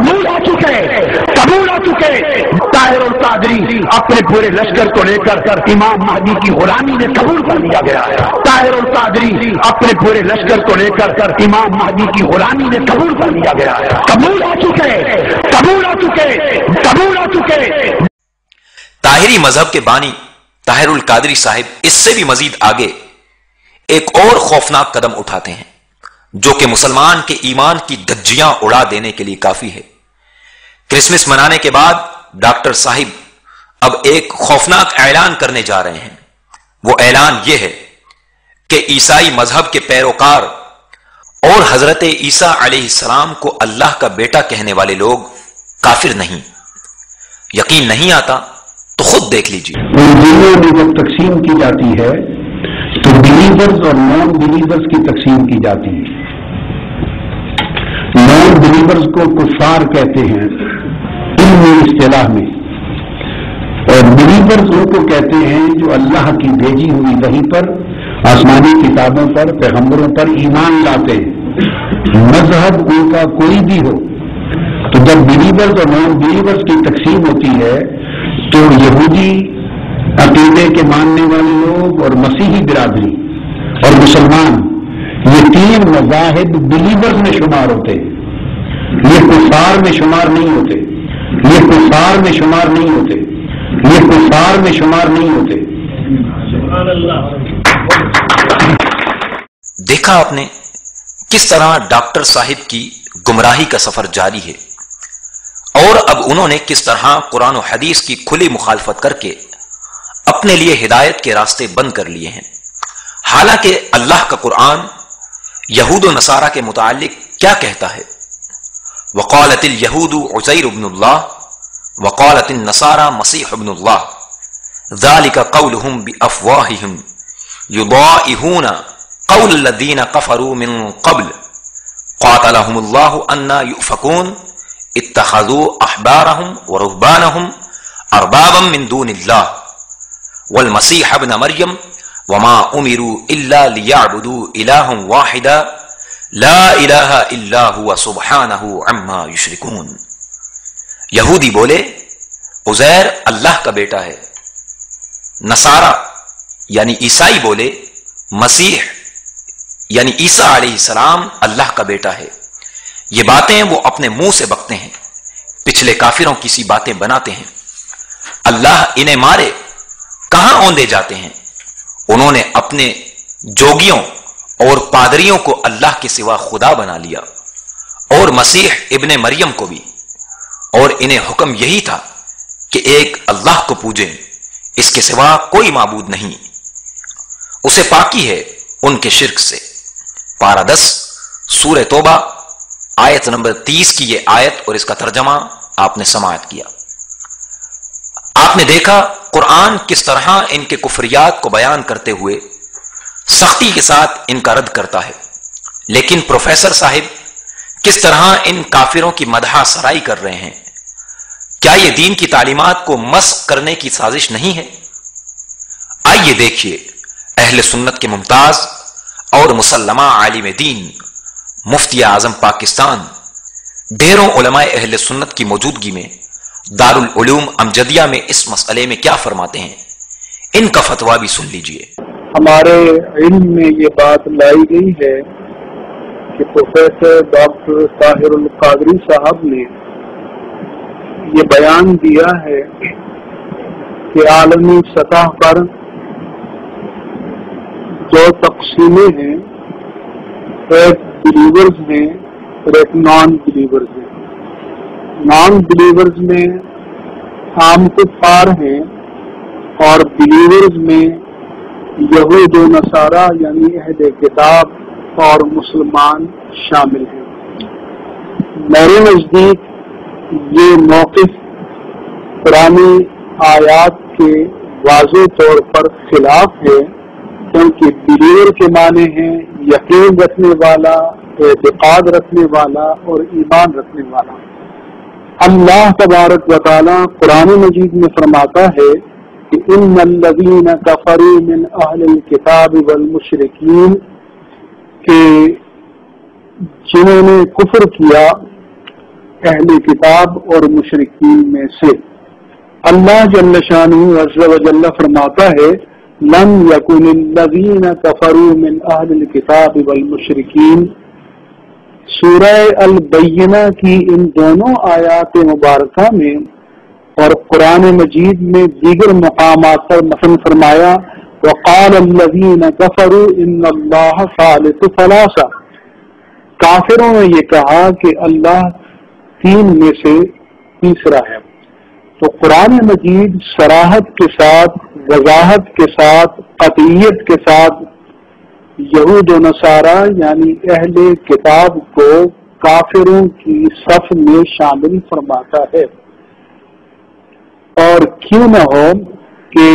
قبول ہو چکے طاہر القادری اپنے پورے لشکر کو لے کر امام مہدی کی غلامی میں قبول کر لیا گیا ہے. طاہر القادری اپنے پورے لشکر کو لے کر امام مہدی کی غلامی میں قبول کر لیا گیا ہے. قبول ہو چکے. طاہری مذہب کے بانی طاہر القادری صاحب اس سے بھی مزید آگے ایک اور خوفناک قدم اٹھاتے ہیں جو کہ مسلمان کے ایمان کی دھجیاں اڑا دینے کے لیے کافی ہے. کرسمس منانے کے بعد ڈاکٹر صاحب اب ایک خوفناک اعلان کرنے جا رہے ہیں. وہ اعلان یہ ہے کہ عیسائی مذہب کے پیروکار اور حضرت عیسیٰ علیہ السلام کو اللہ کا بیٹا کہنے والے لوگ کافر نہیں. یقین نہیں آتا تو خود دیکھ لیجیے. دنیا میں جب تقسیم کی جاتی ہے تو بلیورز اور نان بلیورز کی تقسیم کی جاتی ہے. نان بلیورز کو کفار کہتے ہیں علمی اصطلاح میں، اور بلیورز ان کو کہتے ہیں جو اللہ کی بھیجی ہوئی وحی پر، آسمانی کتابوں پر، پیغمبروں پر ایمان لاتے ہیں، مذہب ان کا کوئی بھی ہو. تو جب بلیورز اور نان بلیورز کی تقسیم ہوتی ہے تو یہودی عقیدے کے ماننے والے لوگ اور مسیحی برادری اور مسلمان، یہ تین مذاہب بلیورز میں شمار ہوتے ہیں. یہ کفار میں شمار نہیں ہوتے. دیکھا آپ نے کس طرح ڈاکٹر صاحب کی گمراہی کا سفر جاری ہے، اور اب انہوں نے کس طرح قرآن و حدیث کی کھلی مخالفت کر کے اپنے لیے ہدایت کے راستے بند کر لیے ہیں. حالانکہ اللہ کا قرآن یہود و نصارہ کے متعلق کیا کہتا ہے؟ وقالت اليہود عزیر ابن اللہ وقالت النصارى مسیح ابن اللہ ذلك قولهم بافواہہم یضائہون قول الذین کفروا من قبل قاتلهم اللہ انا یؤفکون اتخذوا احبارهم ورهبانهم اربابا من دون اللہ والمسیح ابن مریم وما امروا الا ليعبدوا الہا واحدا لا الہ الا هو سبحانہ عما یشرکون. یہودی بولے عزیر اللہ کا بیٹا ہے، نصارہ یعنی عیسائی بولے مسیح یعنی عیسیٰ علیہ السلام اللہ کا بیٹا ہے. یہ باتیں وہ اپنے منہ سے بکتے ہیں، پچھلے کافروں کی سی باتیں بناتے ہیں. اللہ انہیں مارے کہاں اوندے جاتے ہیں. انہوں نے اپنے جوگیوں اور پادریوں کو اللہ کے سوا خدا بنا لیا، اور مسیح ابن مریم کو بھی، اور انہیں حکم یہی تھا کہ ایک اللہ کو پوجیں، اس کے سوا کوئی معبود نہیں. اسے پاکی ہے ان کے شرک سے. پارہ 10 سورہ توبہ آیت نمبر 30 کی یہ آیت اور اس کا ترجمہ آپ نے سماعت کیا. آپ نے دیکھا قرآن کس طرح ان کے کفریات کو بیان کرتے ہوئے سختی کے ساتھ ان کا رد کرتا ہے، لیکن پروفیسر صاحب کس طرح ان کافروں کی مدح سرائی کر رہے ہیں. کیا یہ دین کی تعلیمات کو مسخ کرنے کی سازش نہیں ہے؟ آئیے دیکھیے اہل سنت کے ممتاز اور مسلمہ عالم دین مفتی اعظم پاکستان ڈھیروں علماء اہل سنت کی موجودگی میں دارالعلوم امجدیہ میں اس مسئلے میں کیا فرماتے ہیں. ان کا فتویٰ بھی سن لیجئے. ہمارے علم میں یہ بات لائی گئی ہے کہ پروفیسر ڈاکٹر طاہر القادری صاحب نے یہ بیان دیا ہے کہ عالمی سطح پر دو تقسیمیں ہیں، ایک بلیورز ہیں اور ایک نان بلیورز ہیں. نان بلیورز میں عام کفار ہیں اور بلیورز میں یہود و نصارہ یعنی اہل کتاب اور مسلمان شامل ہیں. میرے نزدیک یہ موقف پرانی آیات کے واضح طور پر خلاف ہے، کیونکہ بلیور کے معنی ہیں یقین رکھنے والا، اعتقاد رکھنے والا اور ایمان رکھنے والا. اللہ تبارک و تعالی قرآن مجید میں فرماتا ہے کہ ان الذین کفروا من اہل الکتاب والمشرکین، کہ جنہوں نے کفر کیا اہل کتاب اور مشرکین میں سے۔ اللہ جل شانہ عز و جل فرماتا ہے لم یکن الذین کفروا من اہل الکتاب والمشرکین۔ سورہ البینہ کی ان دونوں آیات مبارکہ میں اور قرآن مجید میں دیگر مقامات پر مثلا فرمایا وقال الذین کفروا ان اللہ ثالث ثلاثہ، کافروں نے یہ کہا کہ اللہ تین میں سے تیسرا ہے۔ تو قرآن مجید صراحت کے ساتھ، وضاحت کے ساتھ، قطعیت کے ساتھ یہود و نصارہ یعنی اہل کتاب کو کافروں کی صف میں شامل فرماتا ہے۔ اور کیوں نہ ہو کہ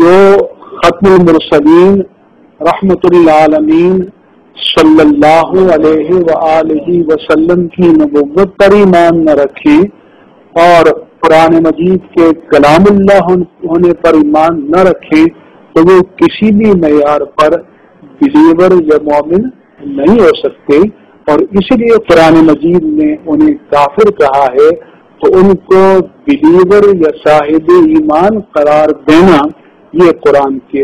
جو ختم المرسلین رحمت للعالمین صلی اللہ علیہ وآلہ وسلم کی نبوت پر ایمان نہ رکھیں اور قرآن مجید کے کلام اللہ ہونے پر ایمان نہ رکھیں تو وہ کسی بھی معیار پر بلیور یا مومن نہیں ہو سکتے، اور اسی لیے قرآن مجید نے انہیں کافر کہا ہے، تو ان کو بلیور یا صاحب ایمان قرار دینا یہ قرآن کے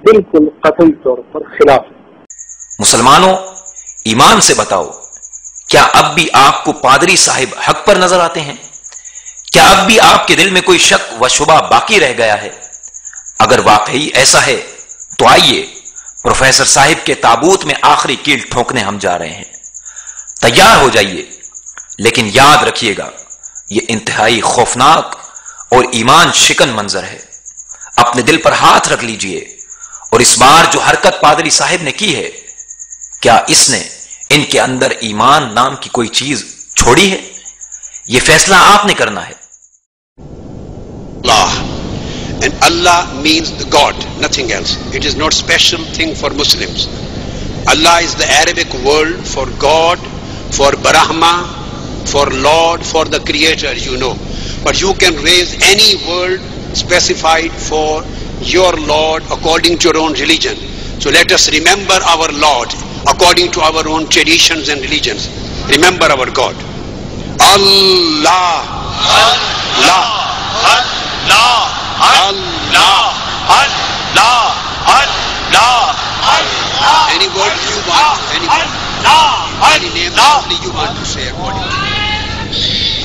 بالکل قطعی طور پر خلاف ہے۔ مسلمانوں، ایمان سے بتاؤ، کیا اب بھی آپ کو پادری صاحب حق پر نظر آتے ہیں؟ کیا اب بھی آپ کے دل میں کوئی شک و شبہ باقی رہ گیا ہے؟ اگر واقعی ایسا ہے تو آئیے پروفیسر صاحب کے تابوت میں آخری کیل ٹھونکنے ہم جا رہے ہیں۔ تیار ہو جائیے، لیکن یاد رکھیے گا یہ انتہائی خوفناک اور ایمان شکن منظر ہے۔ اپنے دل پر ہاتھ رکھ لیجئے، اور اس بار جو حرکت پادری صاحب نے کی ہے، کیا اس نے ان کے اندر ایمان نام کی کوئی چیز چھوڑی ہے؟ یہ فیصلہ آپ نے کرنا ہے۔ Allah. And Allah means the God, nothing else. It is not special thing for Muslims. Allah is the Arabic word for God, for Brahma, for Lord, for the Creator, you know. But you can raise any word specified for your Lord according to your own religion. So let us remember our Lord according to our own traditions and religions. Remember our God. Allah, Allah, Allah, Allah, Allah, Allah. Any word you want, any name only you want to say according to.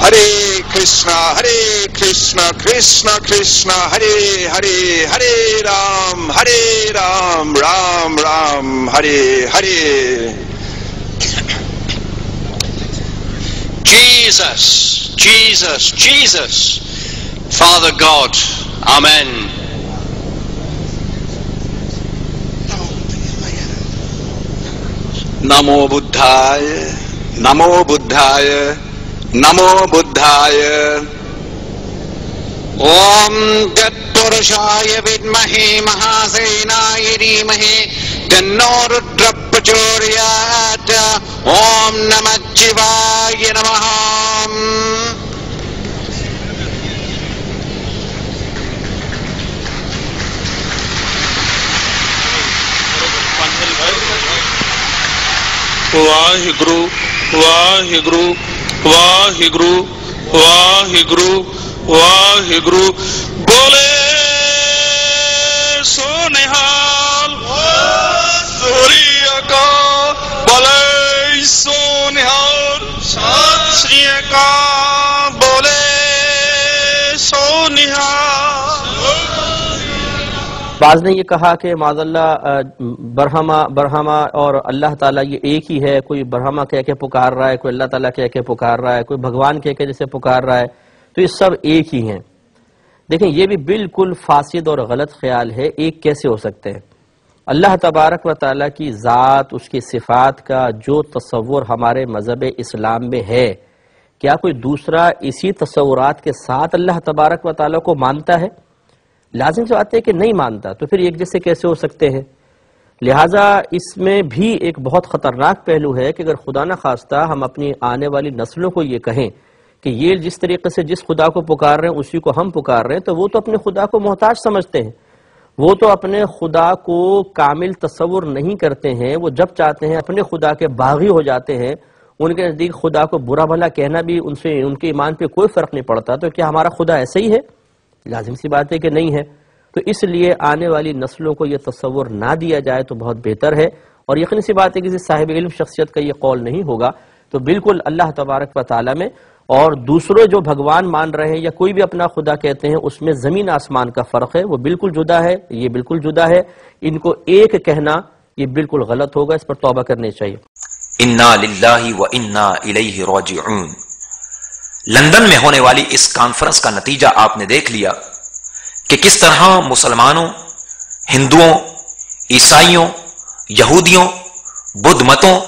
Hare Krishna, Krishna Krishna, Hare Hare, Hare Ram, Ram Ram, Hare Hare. Jesus, Jesus, Jesus, Father God, Amen. Namo Buddhaya, Namo Buddhaya, Namo Buddhaya. Om Tat Purushaya Vidmahe Mahasena Dhimahe Tanno Rudra Prachodayat. Om Namah Shivaya Namaha. Waheguru Waheguru Waheguru Waheguru Waheguru ਬੋਲੇ ਸੋ ਨਿਹਾਲ ਸ੍ਰੀ ਅਕਾਲ ਬੋਲੇ ਸੋ ਨਿਹਾਲ ਸਤਿ ਸ੍ਰੀ ਅਕਾਲ ਬੋਲੇ ਸੋ ਨਿਹਾਲ। بعض نے یہ کہا کہ معاذ اللہ برہما اور اللہ تعالیٰ یہ ایک ہی ہے، کوئی برہما کہہ کے پکار رہا ہے، کوئی اللہ تعالیٰ کہہ کے پکار رہا ہے، کوئی بھگوان کہہ کے جیسے پکار رہا ہے، تو یہ سب ایک ہی ہیں۔ دیکھیں یہ بھی بالکل فاسد اور غلط خیال ہے، ایک کیسے ہو سکتے ہیں؟ اللہ تبارک و تعالیٰ کی ذات، اس کی صفات کا جو تصور ہمارے مذہب اسلام میں ہے، کیا کوئی دوسرا اسی تصورات کے ساتھ اللہ تبارک و تعالیٰ کو مانتا ہے؟ لازم سے بات ہے کہ نہیں مانتا، تو پھر ایک جیسے کیسے ہو سکتے ہیں؟ لہٰذا اس میں بھی ایک بہت خطرناک پہلو ہے کہ اگر خدا نہ خواستہ ہم اپنی آنے والی نسلوں کو یہ کہیں کہ یہ جس طریقے سے جس خدا کو پکار رہے ہیں اسی کو ہم پکار رہے ہیں، تو وہ تو اپنے خدا کو محتاج سمجھتے ہیں، وہ تو اپنے خدا کو کامل تصور نہیں کرتے ہیں، وہ جب چاہتے ہیں اپنے خدا کے باغی ہو جاتے ہیں، ان کے نزدیک خدا کو برا بھلا کہنا بھی ان سے ان کے ایمان پہ کوئی فرق نہیں پڑتا، تو کیا ہمارا خدا ایسا ہی ہے؟ لازم سی بات ہے کہ نہیں ہے۔ تو اس لیے آنے والی نسلوں کو یہ تصور نہ دیا جائے تو بہت بہتر ہے، اور یقینی سی بات ہے کہ کسی صاحب علم شخصیت کا یہ قول نہیں ہوگا، تو بالکل اللہ تبارک و تعالیٰ میں اور دوسرے جو بھگوان مان رہے ہیں یا کوئی بھی اپنا خدا کہتے ہیں اس میں زمین آسمان کا فرق ہے، وہ بالکل جدا ہے، یہ بالکل جدا ہے۔ ان کو ایک کہنا یہ بالکل غلط ہوگا، اس پر توبہ کرنی چاہیے۔ انا للہ و انا الیہ راجعون۔ لندن میں ہونے والی اس کانفرنس کا نتیجہ آپ نے دیکھ لیا کہ کس طرح مسلمانوں، ہندوؤں، عیسائیوں، یہودیوں، بدھ متوں،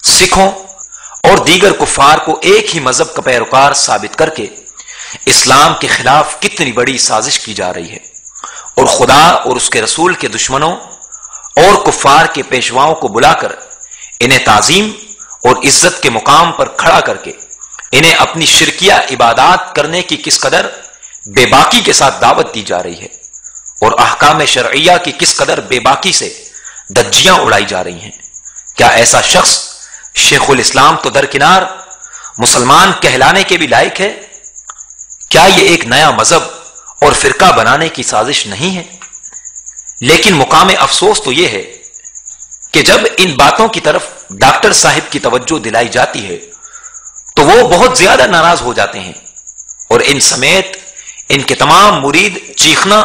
سکھوں اور دیگر کفار کو ایک ہی مذہب کا پیروکار ثابت کر کے اسلام کے خلاف کتنی بڑی سازش کی جا رہی ہے، اور خدا اور اس کے رسول کے دشمنوں اور کفار کے پیشواؤں کو بلا کر انہیں تعظیم اور عزت کے مقام پر کھڑا کر کے انہیں اپنی شرکیہ عبادات کرنے کی کس قدر بے باکی کے ساتھ دعوت دی جا رہی ہے، اور احکام شرعیہ کی کس قدر بے باکی سے دھجیاں اڑائی جا رہی ہیں۔ کیا ایسا شخص شیخ الاسلام تو درکنار مسلمان کہلانے کے بھی لائق ہے؟ کیا یہ ایک نیا مذہب اور فرقہ بنانے کی سازش نہیں ہے؟ لیکن مقام افسوس تو یہ ہے کہ جب ان باتوں کی طرف ڈاکٹر صاحب کی توجہ دلائی جاتی ہے تو وہ بہت زیادہ ناراض ہو جاتے ہیں، اور ان سمیت ان کے تمام مرید چیخنا،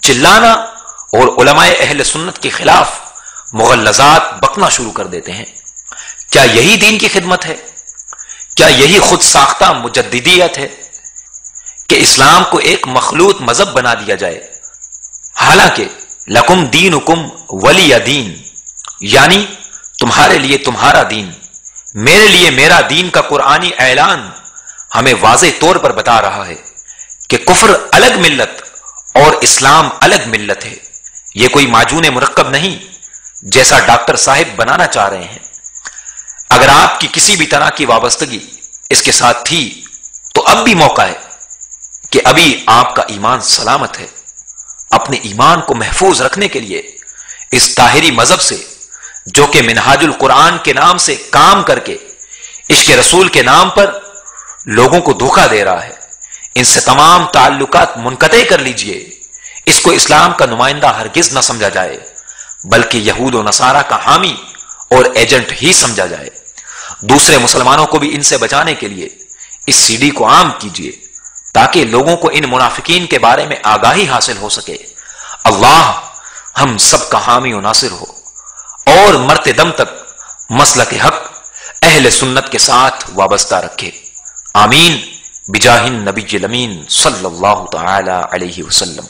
چلانا اور علماء اہل سنت کے خلاف مغلظات بکنا شروع کر دیتے ہیں۔ کیا یہی دین کی خدمت ہے؟ کیا یہی خود ساختہ مجددیت ہے کہ اسلام کو ایک مخلوط مذہب بنا دیا جائے؟ حالانکہ لکم دینکم ولی دین، یعنی تمہارے لیے تمہارا دین، میرے لیے میرا دین کا قرآنی اعلان ہمیں واضح طور پر بتا رہا ہے کہ کفر الگ ملت اور اسلام الگ ملت ہے۔ یہ کوئی معجون مرکب نہیں جیسا ڈاکٹر صاحب بنانا چاہ رہے ہیں۔ اگر آپ کی کسی بھی طرح کی وابستگی اس کے ساتھ تھی تو اب بھی موقع ہے کہ ابھی آپ کا ایمان سلامت ہے۔ اپنے ایمان کو محفوظ رکھنے کے لیے اس طاہری مذہب سے، جو کہ منہاج القرآن کے نام سے کام کر کے عشق رسول کے نام پر لوگوں کو دھوکہ دے رہا ہے، ان سے تمام تعلقات منقطع کر لیجئے۔ اس کو اسلام کا نمائندہ ہرگز نہ سمجھا جائے، بلکہ یہود و نصارہ کا حامی اور ایجنٹ ہی سمجھا جائے۔ دوسرے مسلمانوں کو بھی ان سے بچانے کے لیے اس سی ڈی کو عام کیجئے تاکہ لوگوں کو ان منافقین کے بارے میں آگاہی حاصل ہو سکے۔ اللہ ہم سب کا حامی و ناصر ہو اور مرتے دم تک مسلک حق اہل سنت کے ساتھ وابستہ رکھے۔ آمین بجاہ النبی الامین صلی اللہ تعالی علیہ وسلم۔